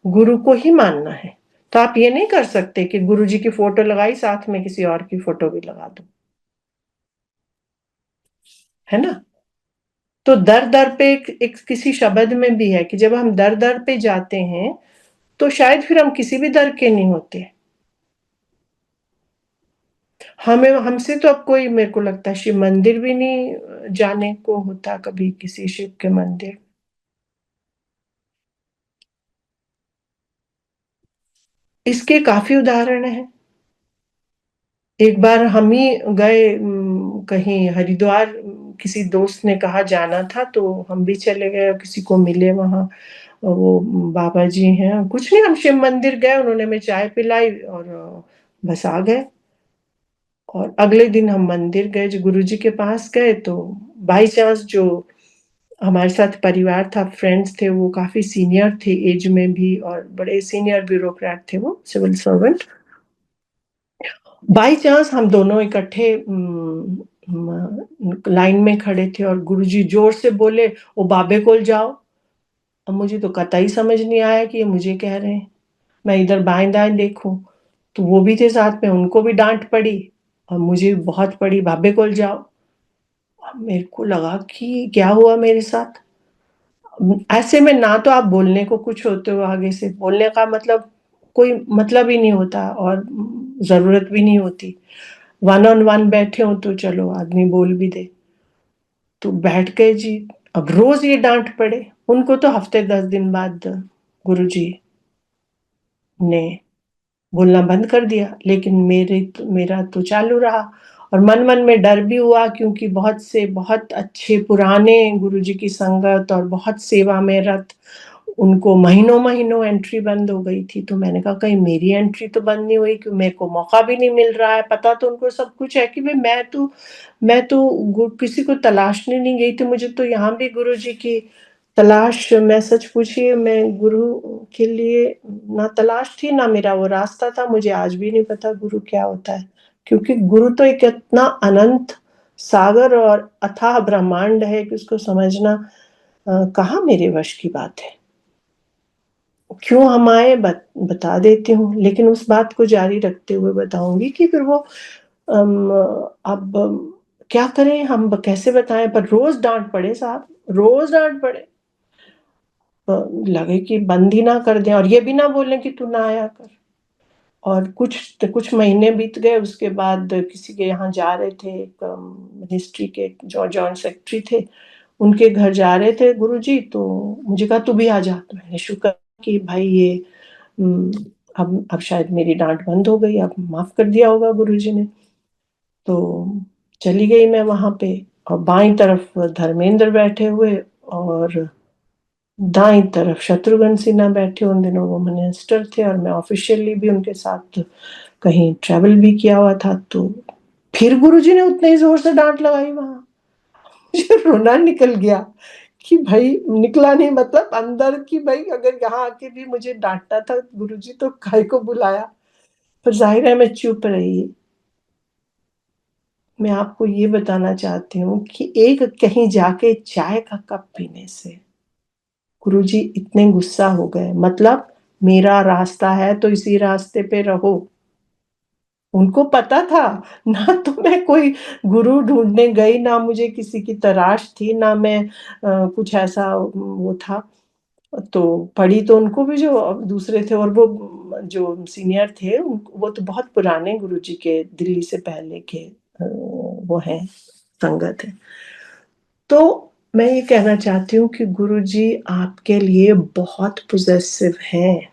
गुरु को ही मानना है। तो आप ये नहीं कर सकते कि गुरुजी की फोटो लगाई, साथ में किसी और की फोटो भी लगा दो, है ना? तो दर दर पे एक किसी शब्द में भी है कि जब हम दर दर पे जाते हैं, तो शायद फिर हम किसी भी दर के नहीं होते। हमें हमसे तो अब कोई, मेरे को लगता है, शिव मंदिर भी नहीं जाने को होता कभी, किसी शिव के मंदिर। इसके काफी उदाहरण हैं। एक बार हम ही गए कहीं हरिद्वार किसी दोस्त ने कहा जाना था तो हम भी चले गए और किसी को मिले वहाँ। वो बाबा जी हैं, कुछ नहीं हम शिव मंदिर गए, उन्होंने हमें चाय पिलाई और बस आ गए। और अगले दिन हम मंदिर गए, जो गुरुजी के पास गए तो बाई चांस जो हमारे साथ परिवार था, फ्रेंड्स थे, वो काफ़ी सीनियर थे एज में भी और बड़े सीनियर ब्यूरोक्रेट थे वो, सिविल सर्वेंट। बाई चांस हम दोनों इकट्ठे लाइन में खड़े थे और गुरुजी जोर से बोले, "ओ बाबे कोल जाओ।" अब मुझे तो कतई समझ नहीं आया कि ये मुझे कह रहे हैं। मैं इधर बाएँ-दाएँ देखूँ, तो वो भी थे साथ में, उनको भी डाँट पड़ी और मुझे भी बहुत पड़ी, "बाबे कोल जाओ।" अब मेरे को लगा कि क्या हुआ मेरे साथ? ऐसे में ना तो आप बोलने को कुछ होते हो आगे से, बोलने का मतलब कोई मतलब ही नहीं होता और ज़रूरत भी नहीं होती। वन ऑन वन बैठे हों तो चलो आदमी बोल भी दे। तो बैठ गए जी, अब रोज़ ये डाँट पड़े। उनको तो हफ़्ते 10 दिन बाद गुरुजी ने बोलना बंद कर दिया, लेकिन मेरा तो चालू रहा और मन-मन में डर भी हुआ क्योंकि बहुत अच्छे पुराने गुरुजी की संगत और बहुत सेवा में रत, उनको महीनों-महीनों एंट्री बंद हो गई थी। तो मैंने कहा कहीं मेरी एंट्री तो बंद नहीं हुई, क्यों मेरे को मौका भी नहीं मिल रहा है। पता तो उनको सब कुछ है कि भई मैं तो किसी को तलाशने नहीं गई थी, मुझे तो यहाँ भी गुरुजी की तलाश, मैं सच पूछिए मैं गुरु के लिए ना तलाश थी, ना मेरा वो रास्ता था, मुझे आज भी नहीं पता गुरु क्या होता है। क्योंकि गुरु तो एक इतना अनंत सागर और अथाह ब्रह्मांड है कि उसको समझना कहाँ मेरे वश की बात है। क्यों हम आए बता देती हूँ, लेकिन उस बात को जारी रखते हुए बताऊँगी कि फिर वो अब क्या करें, हम कैसे बताएँ, पर रोज़ डाँट पड़े साहब, रोज़ डाँट पड़े। लगे कि बंद ही ना कर दें और ये भी ना बोलें कि तू ना आया कर। और कुछ महीने बीत गए, उसके बाद किसी के यहाँ जा रहे थे, एक मिनिस्ट्री के जो जॉइंट सेक्रेटरी थे, उनके घर जा रहे थे गुरुजी, तो मुझे कहा तू भी आ जा। तो मैंने शुक्र कि भाई ये उम, अब शायद मेरी डाँट बंद हो गई, अब माफ़ कर दिया होगा गुरुजी ने। तो चली गई मैं वहाँ पे और बाईं तरफ धर्मेंद्र बैठे हुए और दाईं तरफ शत्रुघ्न सिन्हा बैठे। उन दिनों वो मिनिस्टर थे और मैं ऑफ़िशियली भी उनके साथ कहीं ट्रैवल भी किया हुआ था। तो फिर गुरुजी ने उतने ही ज़ोर से डाँट लगाई वहाँ। मुझे रोना निकल गया कि भई निकला नहीं, मतलब अंदर कि भई अगर यहाँ आके भी मुझे डाँटना था गुरुजी तो काहे को बुलाया? पर ज़ाहिर है मैं चुप रही। मैं आपको ये बताना चाहती हूँ कि एक कहीं जाके चाय का कप पीने से गुरुजी इतने गुस्सा हो गए, मतलब मेरा रास्ता है तो इसी रास्ते पे रहो। उनको पता था, ना तो मैं कोई गुरु ढूँढने गई, ना मुझे किसी की तलाश थी, ना मैं कुछ ऐसा वो था। तो पड़ी तो उनको भी जो दूसरे थे और वो जो सीनियर थे वो तो बहुत पुराने गुरुजी के, दिल्ली से पहले के वो हैं, संगत हैं। तो मैं ये कहना चाहती हूँ कि गुरुजी आपके लिए बहुत पॉज़ेसिव हैं।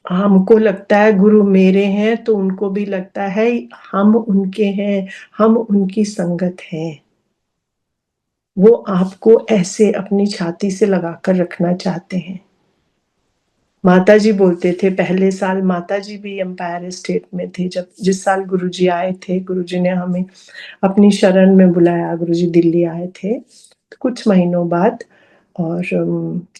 हमको लगता है गुरु मेरे हैं, तो उनको भी लगता है हम उनके हैं, हम उनकी संगत हैं। वो आपको ऐसे अपनी छाती से लगाकर रखना चाहते हैं। माताजी बोलते थे, पहले साल माताजी भी एम्पायर स्टेट में थी, जब जिस साल गुरुजी आए थे, गुरुजी ने हमें अपनी शरण में बुलाया, गुरुजी दिल्ली आए थे, तो कुछ महीनों बाद। और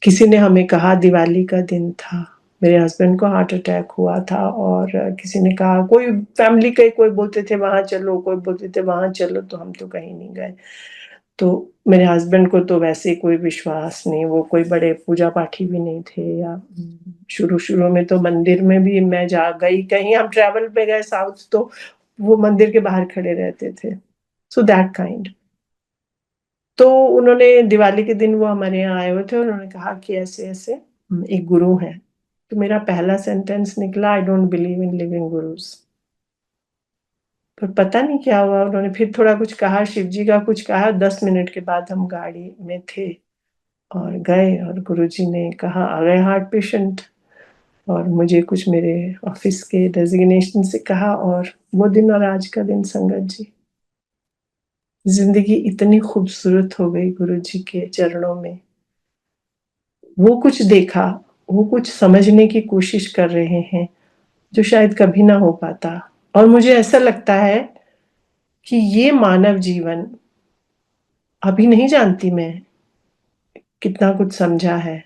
किसी ने हमें कहा, दिवाली का दिन था, मेरे हस्बैंड को हार्ट अटैक हुआ था और किसी ने कहा, कोई फैमिली के कोई बोलते थे वहाँ चलो, कोई बोलते थे वहाँ चलो, तो हम तो कहीं नहीं गए। तो मेरे हस्बैंड को तो वैसे ही कोई विश्वास नहीं, वो कोई बड़े पूजा-पाठी भी नहीं थे या शुरू-शुरू में तो मंदिर में भी मैं जा गई, कहीं हम ट्रैवल पे गए साउथ तो वो मंदिर के बाहर खड़े रहते थे। So that kind. तो उन्होंने दिवाली के दिन वो हमारे यहाँ आए हुए थे, उन्होंने कहा कि ऐसे-ऐसे एक गुरु हैं। तो मेरा पहला सेंटेंस निकला, I don't believe in living Gurus. पर पता नहीं क्या हुआ, उन्होंने फिर थोड़ा कुछ कहा, शिव जी का कुछ कहा, 10 मिनट के बाद हम गाड़ी में थे और गए और गुरुजी ने कहा, "आ गए हार्ट पेशेंट।" और मुझे कुछ मेरे ऑफ़िस के डेज़िग्नेशन से कहा और वो दिन और आज का दिन संगत जी। ज़िंदगी इतनी खूबसूरत हो गई गुरुजी के चरणों में। वो कुछ देखा, वो कुछ समझने की कोशिश कर रहे हैं, जो शायद कभी ना हो पाता। और मुझे ऐसा लगता है कि ये मानव जीवन, अभी नहीं जानती मैं कितना कुछ समझा है,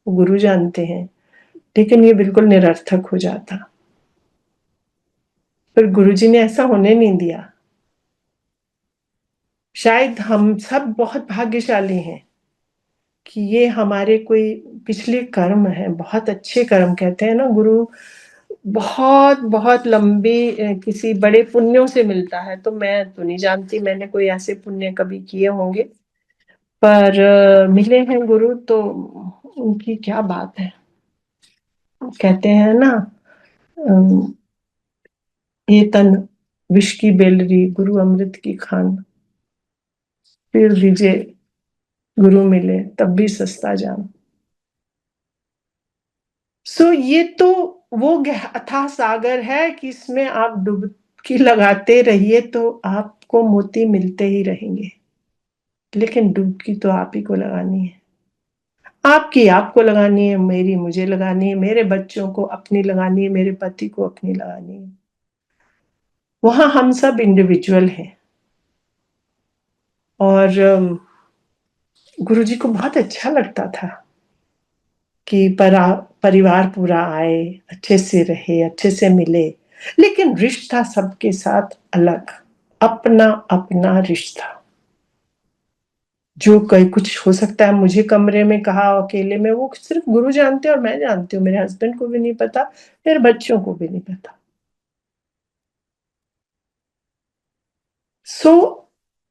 वो गुरु जानते हैं, लेकिन ये बिल्कुल निरर्थक हो जाता। पर गुरुजी ने ऐसा होने नहीं दिया। शायद हम सब बहुत भाग्यशाली हैं कि ये हमारे कोई पिछले कर्म हैं, बहुत अच्छे कर्म। कहते हैं ना, गुरु बहुत लंबी किसी बड़े पुण्यों से मिलता है। तो मैं तो नहीं जानती मैंने कोई ऐसे पुण्य कभी किए होंगे, पर मिले हैं गुरु तो उनकी क्या बात है। कहते हैं ना, ये तन विष की बेलरी, गुरु अमृत की खान, फिर लीजिए गुरु मिले तब भी सस्ता जाम। सो ये तो वो अथाह सागर है कि इसमें आप डुबकी लगाते रहिए तो आपको मोती मिलते ही रहेंगे। लेकिन डुबकी तो आप ही को लगानी है। आपकी आपको लगानी है, मेरी मुझे लगानी है, मेरे बच्चों को अपनी लगानी है, मेरे पति को अपनी लगानी है। वहां हम सब इंडिविजुअल हैं। और गुरुजी को बहुत अच्छा लगता था कि परिवार पूरा आए, अच्छे से रहे, अच्छे से मिले। लेकिन रिश्ता सबके साथ अलग, अपना अपना रिश्ता। जो कहीं कुछ हो सकता है मुझे कमरे में कहा अकेले में, वो सिर्फ गुरु जानते हैं और मैं जानती हूँ। मेरे हस्बैंड को भी नहीं पता, मेरे बच्चों को भी नहीं पता। सो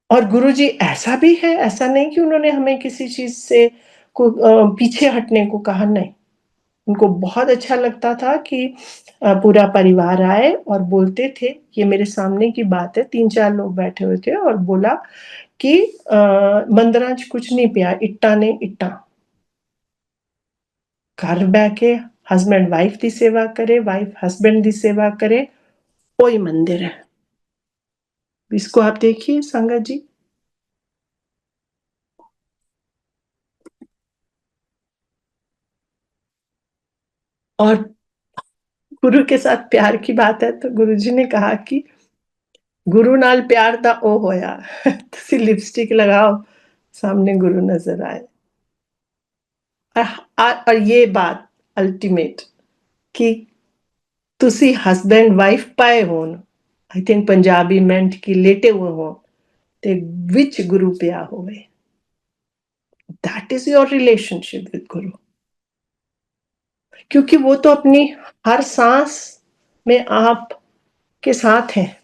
और गुरुजी ऐसा भी है, ऐसा नहीं कि उन्होंने हमें किसी चीज से पीछे हटने को कहा, नहीं। उनको बहुत अच्छा लगता था कि पूरा परिवार आए और बोलते थे। ये मेरे सामने की बात है, 3-4 लोग बैठे हुए थे और बोला कि मंदराज कुछ नहीं पिया, इट्टा ने इट्टा घर बैके हस्बैंड वाइफ की सेवा करे, वाइफ हस्बैंड की सेवा करे, वही मंदिर है। इसको आप देखिए संगत जी। और गुरु के साथ प्यार की बात है तो गुरुजी ने कहा कि गुरु नाल प्यार दा ओ होया तुसी लिपस्टिक लगाओ, सामने गुरु नजर आए। और ये बात अल्टीमेट कि तुसी हस्बैंड वाइफ पाए होन, आई थिंक पंजाबी मेंट की लेटे हुए हो ते विच गुरु पिया होवे, that is your relationship with गुरु। क्योंकि वो तो अपनी हर सांस में आप के साथ हैं,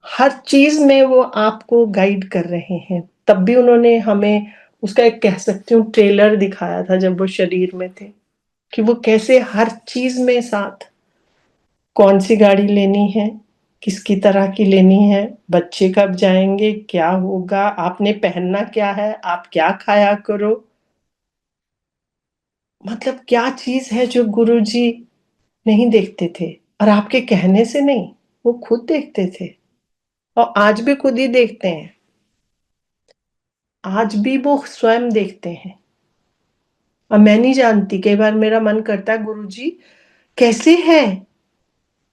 हर चीज में वो आपको गाइड कर रहे हैं। तब भी उन्होंने हमें उसका एक कह सकती हूँ ट्रेलर दिखाया था जब वो शरीर में थे, कि वो कैसे हर चीज में साथ। कौन सी गाड़ी लेनी है, किसकी तरह की लेनी है, बच्चे कब जाएंगे, क्या होगा, आपने पहनना क्या है, आप क्या खाया करो। मतलब क्या चीज है जो गुरुजी नहीं देखते थे, और आपके कहने से नहीं, वो खुद देखते थे और आज भी खुद ही देखते हैं। आज भी वो स्वयं देखते हैं। और मैं नहीं जानती, कई बार मेरा मन करता है गुरुजी कैसे है,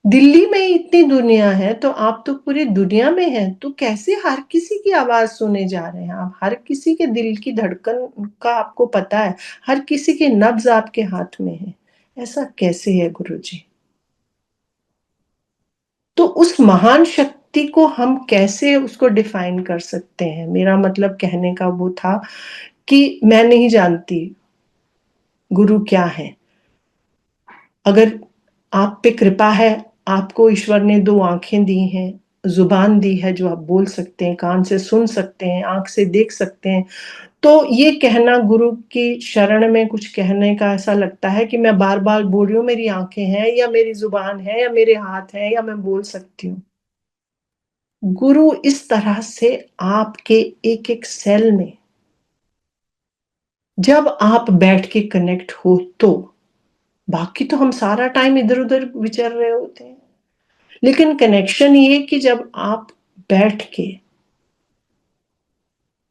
दिल्ली में इतनी दुनिया है तो आप तो पूरी दुनिया में हैं, तो कैसे हर किसी की आवाज सुने जा रहे हैं आप, हर किसी के दिल की धड़कन का आपको पता है, हर किसी की नब्ज आपके हाथ में है, ऐसा कैसे है गुरुजी। तो उस महान शक्ति को हम कैसे उसको डिफाइन कर सकते हैं। मेरा मतलब कहने का वो था कि मैं नहीं जानती गुरु क्या है। अगर आप पे कृपा है, आपको ईश्वर ने 2 आंखें दी हैं, जुबान दी है जो आप बोल सकते हैं, कान से सुन सकते हैं, आंख से देख सकते हैं, तो ये कहना गुरु की शरण में कुछ कहने का ऐसा लगता है कि मैं बार बार बोल रही हूँ मेरी आंखें हैं या मेरी जुबान है या मेरे हाथ हैं या मैं बोल सकती हूँ। गुरु इस तरह से आपके एक एक सेल में जब आप बैठ के कनेक्ट हो, तो बाकी तो हम सारा टाइम इधर उधर विचर रहे होते हैं, लेकिन कनेक्शन ये कि जब आप बैठ के,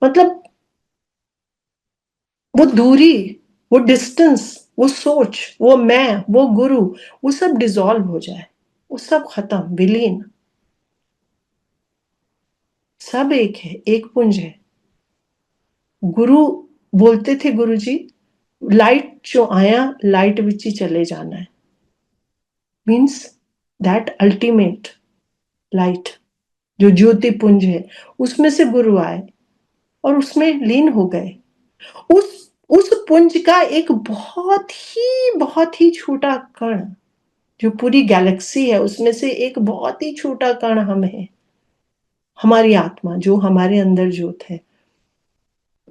मतलब वो दूरी, वो डिस्टेंस, वो सोच, वो मैं, वो गुरु, वो सब डिसॉल्व हो जाए, वो सब खत्म, विलीन। सब एक है, एक पुंज है। गुरु बोलते थे गुरुजी, लाइट जो आया लाइट विच ही चले जाना है, मीन्स दैट अल्टीमेट लाइट जो ज्योति पुंज है, उसमें से गुरु आए और उसमें लीन हो गए। उस पुंज का एक बहुत ही छोटा कण, जो पूरी गैलेक्सी है उसमें से एक बहुत ही छोटा कण हम है, हमारी आत्मा जो हमारे अंदर ज्योत है।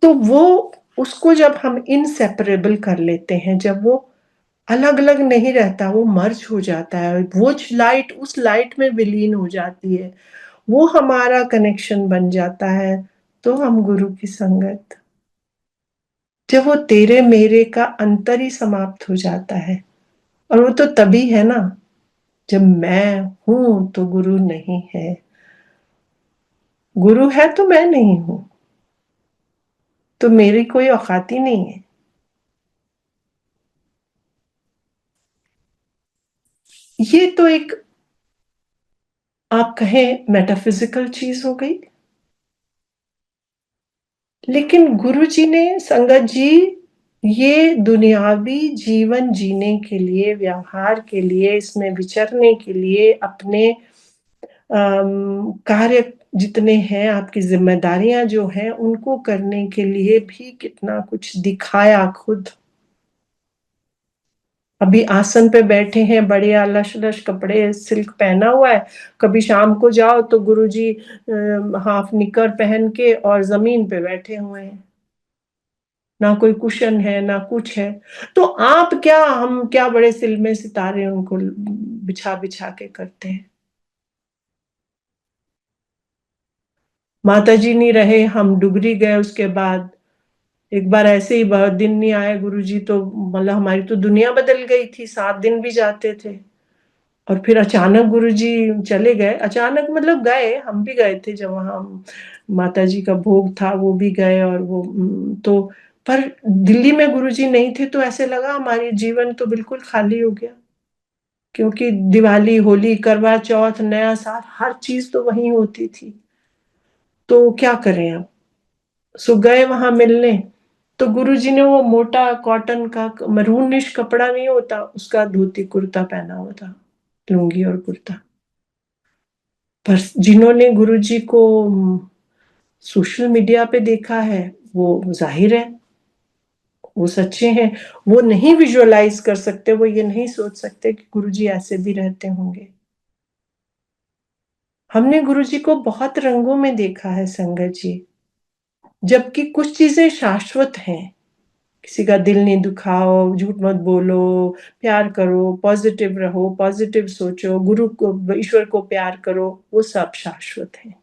तो वो उसको जब हम इनसेपरेबल कर लेते हैं, जब वो अलग अलग नहीं रहता, वो मर्ज हो जाता है, वो लाइट उस लाइट में विलीन हो जाती है, वो हमारा कनेक्शन बन जाता है, तो हम गुरु की संगत, जब वो तेरे मेरे का अंतर ही समाप्त हो जाता है। और वो तो तभी है ना जब मैं हूं तो गुरु नहीं है, गुरु है तो मैं नहीं हूं, तो मेरी कोई औकात ही नहीं है। ये तो एक आप कहें मेटाफिजिकल चीज हो गई, लेकिन गुरु जी ने, संगत जी, ये दुनियावी जीवन जीने के लिए, व्यवहार के लिए, इसमें विचरने के लिए, अपने कार्य जितने हैं, आपकी जिम्मेदारियां जो हैं, उनको करने के लिए भी कितना कुछ दिखाया खुद। अभी आसन पे बैठे हैं, बढ़िया लश लश कपड़े सिल्क पहना हुआ है, कभी शाम को जाओ तो गुरुजी हाफ निकर पहन के और जमीन पे बैठे हुए हैं, ना कोई कुशन है ना कुछ है। तो आप क्या, हम क्या बड़े सिलमे सितारे उनको बिछा बिछा के करते हैं। माता जी नहीं रहे, हम डुगरी गए, उसके बाद एक बार ऐसे ही बहुत दिन नहीं आए गुरुजी, तो मतलब हमारी तो दुनिया बदल गई थी, 7 दिन भी जाते थे। और फिर अचानक गुरुजी चले गए, अचानक मतलब गए, हम भी गए थे जब वहां माता जी का भोग था, वो भी गए। और वो तो पर दिल्ली में गुरुजी नहीं थे, तो ऐसे लगा हमारी जीवन तो बिल्कुल खाली हो गया, क्योंकि दिवाली, होली, करवा चौथ, नया साल, हर चीज तो वहीं होती थी। तो क्या करें अब, सो गए वहां मिलने। तो गुरुजी ने वो मोटा कॉटन का मरूनिश कपड़ा नहीं होता, उसका धोती कुर्ता पहना हुआ था, लुंगी और कुर्ता। पर जिन्होंने गुरुजी को सोशल मीडिया पे देखा है, वो जाहिर है वो सच्चे हैं। वो नहीं विजुअलाइज कर सकते, वो ये नहीं सोच सकते कि गुरुजी ऐसे भी रहते होंगे। हमने गुरुजी को बहुत रंगों में देखा है संगत जी, जबकि कुछ चीजें शाश्वत हैं। किसी का दिल नहीं दुखाओ, झूठ मत बोलो, प्यार करो, पॉजिटिव रहो, पॉजिटिव सोचो, गुरु को, ईश्वर को प्यार करो, वो सब शाश्वत है।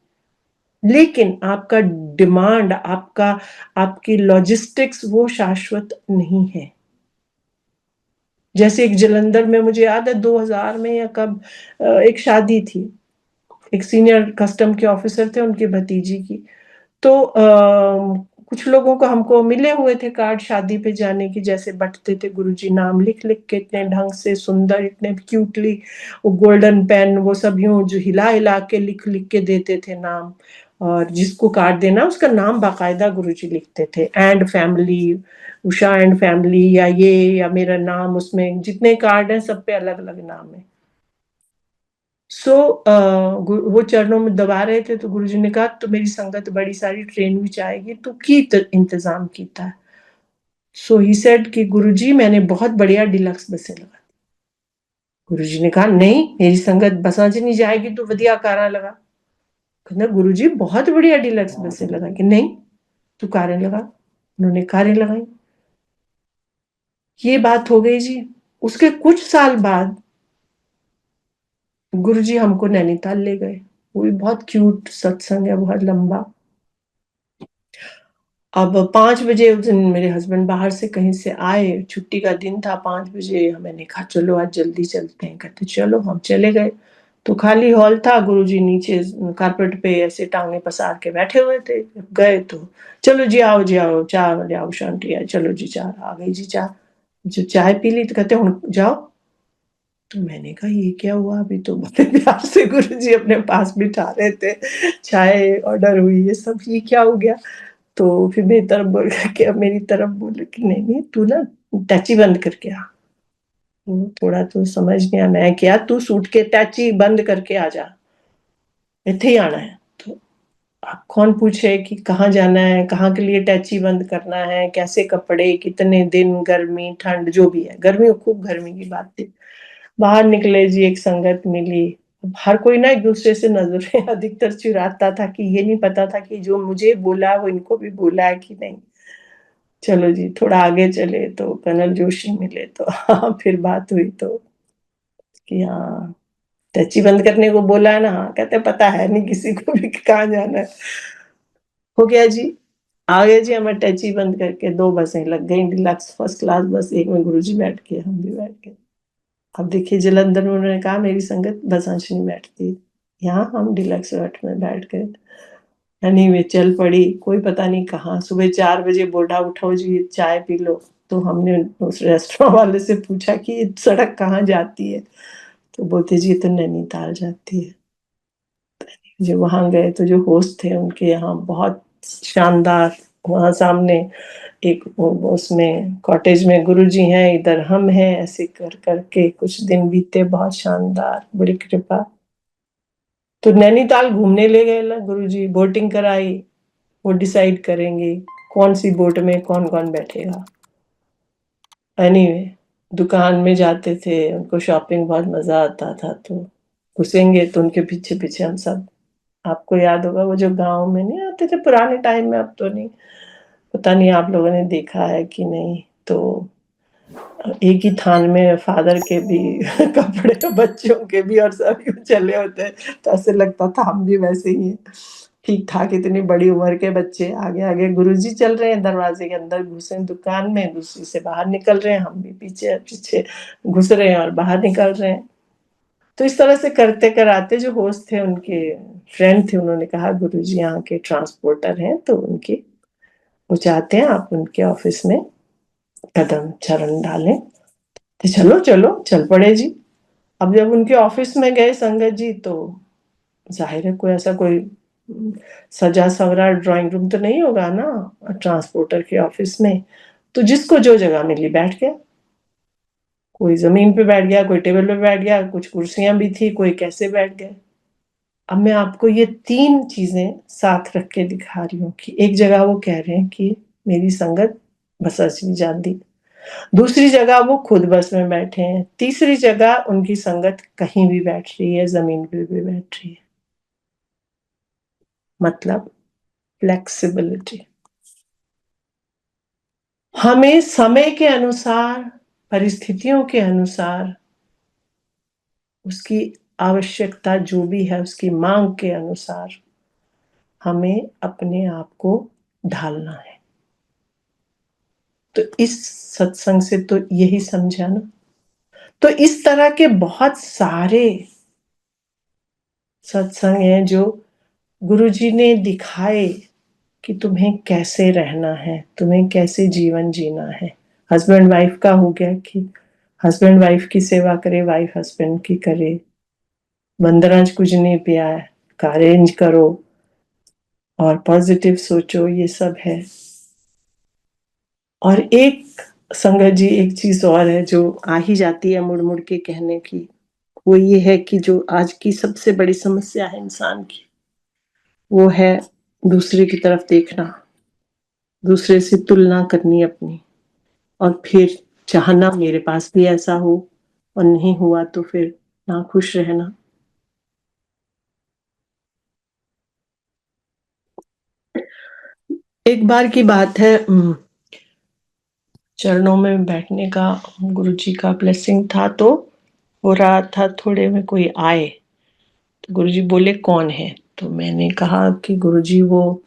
लेकिन आपका डिमांड, आपकी लॉजिस्टिक्स, वो शाश्वत नहीं है। जैसे एक जलंधर में, मुझे याद है 2000 में या कब, एक शादी थी, एक सीनियर कस्टम के ऑफिसर थे, उनकी भतीजी की। तो कुछ लोगों को, हमको मिले हुए थे कार्ड शादी पे जाने की, जैसे बंटते थे गुरुजी नाम लिख लिख के, इतने ढंग से सुंदर, इतने क्यूटली, वो गोल्डन पेन, वो सब यूं जो हिला हिला के लिख लिख के देते थे नाम। और जिसको कार्ड देना उसका नाम बाकायदा गुरुजी लिखते थे, and family, Usha and family, या ये, या मेरा नाम, उसमें जितने कार्ड हैं सब पे अलग अलग नाम है। सो वो चरणों में दबा रहे थे, तो गुरुजी ने कहा तो मेरी संगत बड़ी सारी ट्रेन भी आएगी, तो की इंतजाम कीता है। सो ही सेड कि गुरुजी मैंने बहुत बढ़िया डिलक्स बसें लगा। गुरुजी ने कहा नहीं, मेरी संगत बसा च नहीं जाएगी, तो वधिया कारा लगा। कहना गुरुजी बहुत बढ़िया डिलक्स बसें लगा, कि नहीं तू कारें लगा। उन्होंने कारें लगाई, ये बात हो गई जी। उसके कुछ साल बाद गुरुजी हमको नैनीताल ले गए, वो भी बहुत क्यूट सत्संग है, बहुत लंबा। अब 5 बजे उस दिन मेरे हस्बैंड बाहर से कहीं से आए, छुट्टी का दिन था, 5 बजे मैंने कहा चलो आज जल्दी चलते हैं, कहते चलो, हम चले गए। तो खाली हॉल था, गुरुजी नीचे कारपेट पे ऐसे टांगे पसार के बैठे हुए थे। गए तो चलो जी आओ, चाय ले आओ शांति आई, चलो जी चाय आ गई जी चाय। जो चाय पी ली तो कहते हुन जाओ। तो मैंने कहा ये क्या हुआ? अभी तो बड़े प्यार से गुरुजी अपने पास बिठा रहे थे, चाय ऑर्डर हुई, ये सब ये क्या हो गया? तो फिर मेरी तरफ बोल के मेरी तरफ बोले कि नहीं तू ना टैची बंद करके आ। थोड़ा तो समझ नहीं आया, मैं क्या तू सूट के टैची बंद करके आ जा, इत्थे ही आना है। तो अब कौन पूछे कि कहाँ जाना है, कहाँ के लिए टैची बंद करना है, कैसे कपड़े, कितने दिन, गर्मी ठंड जो भी है, गर्मी खूब गर्मी की बात थी। बाहर निकले जी, एक संगत मिली। हर कोई ना एक दूसरे से नजरें अधिकतर चुराता था कि ये नहीं पता था कि जो मुझे बोला है वो इनको भी बोला है कि नहीं। चलो जी थोड़ा आगे चले तो कर्नल जोशी मिले तो हाँ फिर बात हुई तो कि हाँ टैची बंद करने को बोला है ना। हाँ कहते पता है नहीं किसी को भी कि कहाँ जाना है। हो गया जी, आ गए जी, हमें टैची बंद करके 2 बसें लग गई, डिलक्स फर्स्ट क्लास बस, एक में गुरुजी बैठ के हम भी बैठ गए। अब देखिए जलंधर में उन्होंने कहा मेरी संगत बसांचनी बैठती है, यहाँ हम डिलक्स हट में बैठ गए। एनीवे चल पड़ी, कोई पता नहीं कहाँ। सुबह 4 बजे बोला उठो जी चाय पी लो। तो हमने उस रेस्टोरेंट वाले से पूछा कि ये सड़क कहाँ जाती है? तो बोलते जी ये तो नैनीताल जाती है। जो वहाँ गए तो जो होस्ट थे उनके यहाँ बहुत शानदार, वहाँ सामने एक उसमें कॉटेज में गुरुजी हैं, इधर हम हैं, ऐसे कर करके कुछ दिन बीते बहुत शानदार, बड़ी कृपा। तो नैनीताल घूमने ले गए ना गुरुजी, बोटिंग कराई, वो डिसाइड करेंगे कौन सी बोट में कौन कौन बैठेगा। एनीवे दुकान में जाते थे, उनको शॉपिंग बहुत मजा आता था, तो घुसेंगे तो उनके पीछे पीछे हम सब। आपको याद होगा वो जो गांव में नहीं आते थे पुराने टाइम में, अब तो नहीं, पता नहीं आप लोगों ने देखा है कि नहीं। तो एक ही थान में फादर के भी कपड़े, बच्चों के भी, और सभी चले होते हैं। तो ऐसे लगता था हम भी वैसे ही हैं, ठीक ठाक, इतनी बड़ी उम्र के बच्चे आगे आगे गुरुजी चल रहे हैं, दरवाजे के अंदर घुसे दुकान में, दूसरी से बाहर निकल रहे हैं, हम भी पीछे पीछे घुस रहे हैं और बाहर निकल रहे हैं। तो इस तरह से करते कराते जो होस्ट थे उनके फ्रेंड थे, उन्होंने कहा गुरुजी यहाँ के ट्रांसपोर्टर हैं, तो उनके वो चाहते हैं आप उनके ऑफिस में कदम चरण डालें। तो चलो चलो चल पड़े जी। अब जब उनके ऑफिस में गए संगत जी, तो जाहिर है कोई ऐसा कोई सजा सवरा ड्राइंग रूम तो नहीं होगा ना ट्रांसपोर्टर के ऑफिस में। तो जिसको जो जगह मिली बैठ गया, कोई जमीन पे बैठ गया, कोई टेबल पे बैठ गया, कुछ कुर्सियां भी थी, कोई कैसे बैठ गए। अब मैं आपको ये 3 चीजें साथ रख के दिखा रही हूँ कि एक जगह वो कह रहे हैं कि मेरी संगत बसाची जान दी, दूसरी जगह वो खुद बस में बैठे हैं, तीसरी जगह उनकी संगत कहीं भी बैठ रही है, जमीन पे भी बैठ रही है। मतलब फ्लेक्सिबिलिटी। हमें समय के अनुसार, परिस्थितियों के अनुसार, उसकी आवश्यकता जो भी है उसकी मांग के अनुसार हमें अपने आप को ढालना है। तो इस सत्संग से तो यही समझा ना। तो इस तरह के बहुत सारे सत्संग हैं जो गुरुजी ने दिखाए कि तुम्हें कैसे रहना है, तुम्हें कैसे जीवन जीना है। हस्बैंड वाइफ का हो गया कि हस्बैंड वाइफ की सेवा करे, वाइफ हस्बैंड की करे, बंदराज कुछ नहीं पिया है, अरेंज करो और पॉजिटिव सोचो, ये सब है। और एक संगत जी एक चीज और है जो आ ही जाती है मुड़ मुड़ के कहने की, वो ये है कि जो आज की सबसे बड़ी समस्या है इंसान की, वो है दूसरे की तरफ देखना, दूसरे से तुलना करनी अपनी, और फिर चाहना मेरे पास भी ऐसा हो, और नहीं हुआ तो फिर ना खुश रहना। एक बार की बात है, चरणों में बैठने का गुरुजी का ब्लेसिंग था, तो हो रहा था, थोड़े में कोई आए तो गुरुजी बोले कौन है? तो मैंने कहा कि गुरुजी वो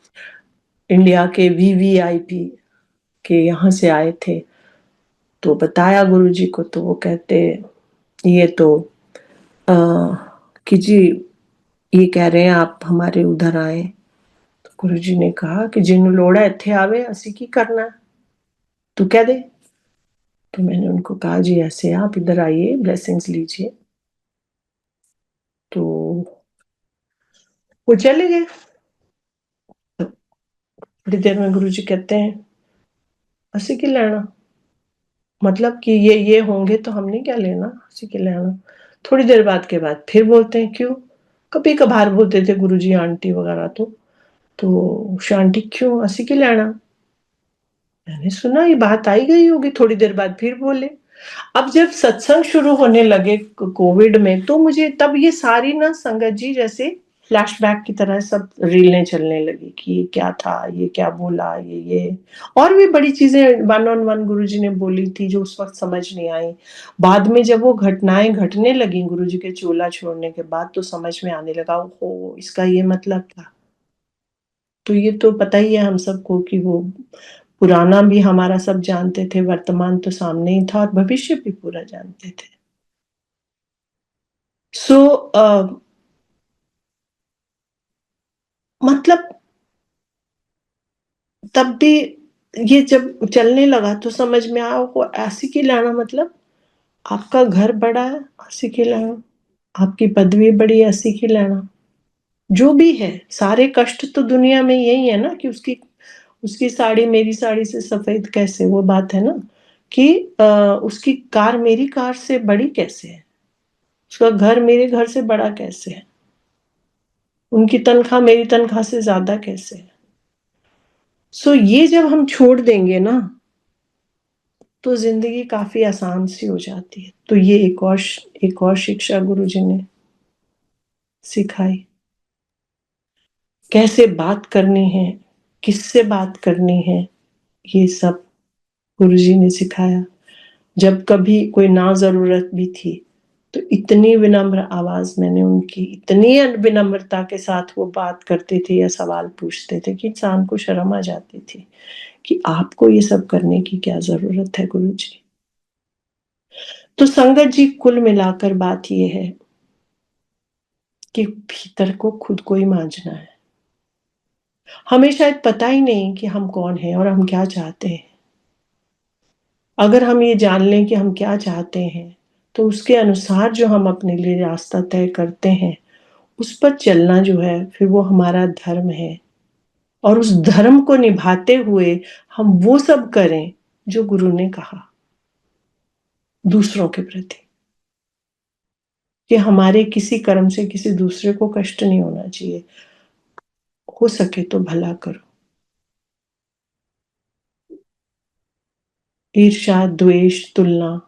इंडिया के वीवीआईपी के यहाँ से आए थे। तो बताया गुरुजी को, तो वो कहते ये तो कि जी ये कह रहे हैं आप हमारे उधर आए। तो गुरुजी ने कहा कि जिन लोड़ा इत्थे आवे असी की करना, तू कह दे। तो मैंने उनको कहा जी ऐसे आप इधर आइए, ब्लेसिंग्स लीजिए। तो वो चले गए। थोड़ी देर में गुरुजी कहते हैं असी की लेना, मतलब कि ये होंगे तो हमने क्या लेना, असी की लेना। थोड़ी देर बाद के बाद फिर बोलते हैं क्यों, कभी कभार बोलते थे गुरुजी आंटी वगैरह तो शांति क्यों असी की लेना। मैंने सुना ये बात आई गई होगी, थोड़ी देर बाद फिर बोले। अब जब सत्संग शुरू होने लगे कोविड में, तो मुझे तब ये सारी ना संगत जी जैसे फ्लैशबैक की तरह सब रीलें चलने लगी कि ये क्या था, ये क्या बोला, ये और भी बड़ी चीजें वन ऑन वन गुरुजी ने बोली थी जो उस वक्त समझ नहीं आई। बाद में जब वो घटनाएं घटने लगी गुरुजी के चोला छोड़ने के बाद, तो समझ में आने लगा ओहो इसका ये मतलब था। तो ये तो पता ही है हम सबको कि वो पुराना भी हमारा सब जानते थे, वर्तमान तो सामने ही था और भविष्य भी पूरा जानते थे। सो मतलब तब भी ये जब चलने लगा तो समझ में आया वो ऐसी की लाना, मतलब आपका घर बड़ा है ऐसी की लाना, आपकी पदवी बड़ी है ऐसी की लाना। जो भी है सारे कष्ट तो दुनिया में यही है ना कि उसकी साड़ी मेरी साड़ी से सफेद कैसे, वो बात है ना कि उसकी कार मेरी कार से बड़ी कैसे है, उसका घर मेरे घर से बड़ा कैसे है, उनकी तनख्वाह मेरी तनख्वाह से ज्यादा कैसे है। सो ये जब हम छोड़ देंगे ना तो जिंदगी काफी आसान सी हो जाती है। तो ये एक और शिक्षा गुरुजी ने सिखाई, कैसे बात करनी है, किससे बात करनी है, ये सब गुरुजी ने सिखाया। जब कभी कोई ना जरूरत भी थी तो इतनी विनम्र आवाज मैंने उनकी, इतनी विनम्रता के साथ वो बात करते थे या सवाल पूछते थे कि इंसान को शर्म आ जाती थी कि आपको ये सब करने की क्या जरूरत है गुरुजी। तो संगत जी कुल मिलाकर बात ये है कि भीतर को खुद को ही मांझना है। हमें शायद पता ही नहीं कि हम कौन हैं और हम क्या चाहते हैं। अगर हम ये जान लें कि हम क्या चाहते हैं तो उसके अनुसार जो हम अपने लिए रास्ता तय करते हैं उस पर चलना जो है फिर वो हमारा धर्म है। और उस धर्म को निभाते हुए हम वो सब करें जो गुरु ने कहा दूसरों के प्रति, कि हमारे किसी कर्म से किसी दूसरे को कष्ट नहीं होना चाहिए, हो सके तो भला करो। ईर्ष्या द्वेष तुलना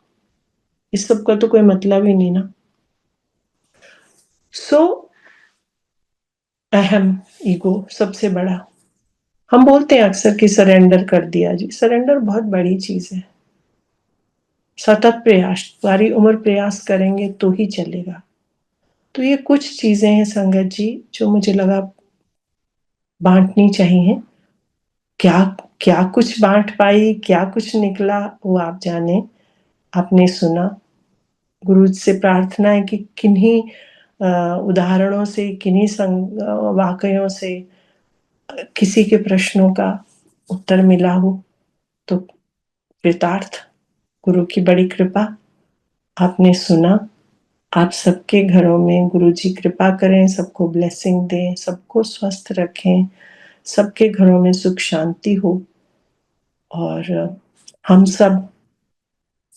इस सब का तो कोई मतलब ही नहीं ना। सो अहम ईगो सबसे बड़ा, हम बोलते हैं अक्सर कि सरेंडर कर दिया जी, सरेंडर बहुत बड़ी चीज है। सतत प्रयास, सारी उम्र प्रयास करेंगे तो ही चलेगा। तो ये कुछ चीजें हैं संगत जी जो मुझे लगा बांटनी चाहिए। क्या क्या कुछ बांट पाई, क्या कुछ निकला वो आप जाने, आपने सुना। गुरु से प्रार्थना है कि किन्हीं उदाहरणों से, किन्हीं वाकयों से किसी के प्रश्नों का उत्तर मिला हो तो कृतार्थ, गुरु की बड़ी कृपा। आपने सुना, आप सबके घरों में गुरुजी कृपा करें, सबको ब्लेसिंग दें, सबको स्वस्थ रखें, सबके घरों में सुख शांति हो और हम सब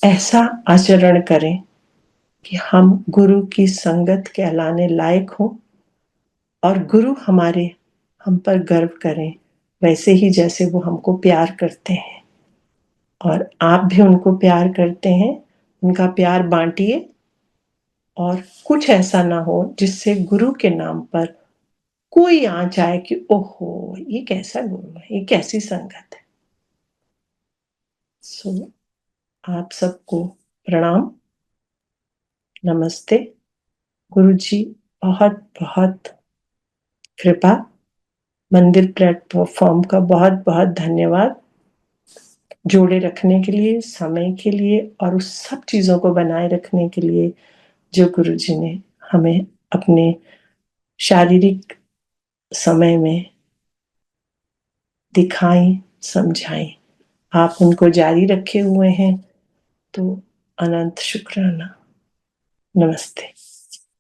ऐसा आचरण करें कि हम गुरु की संगत कहलाने लायक हो और गुरु हमारे हम पर गर्व करें वैसे ही जैसे वो हमको प्यार करते हैं और आप भी उनको प्यार करते हैं। उनका प्यार बांटिए और कुछ ऐसा ना हो जिससे गुरु के नाम पर कोई आँच आए कि ओहो ये कैसा गुरु है, ये कैसी संगत है। सो आप सबको प्रणाम, नमस्ते। गुरु जी बहुत बहुत कृपा। मंदिर प्लेटफॉर्म का बहुत बहुत धन्यवाद जोड़े रखने के लिए, समय के लिए और उस सब चीजों को बनाए रखने के लिए जो गुरु जी ने हमें अपने शारीरिक समय में दिखाएं, समझाएं। आप उनको जारी रखे हुए हैं, तो अनंत शुक्राना। नमस्ते।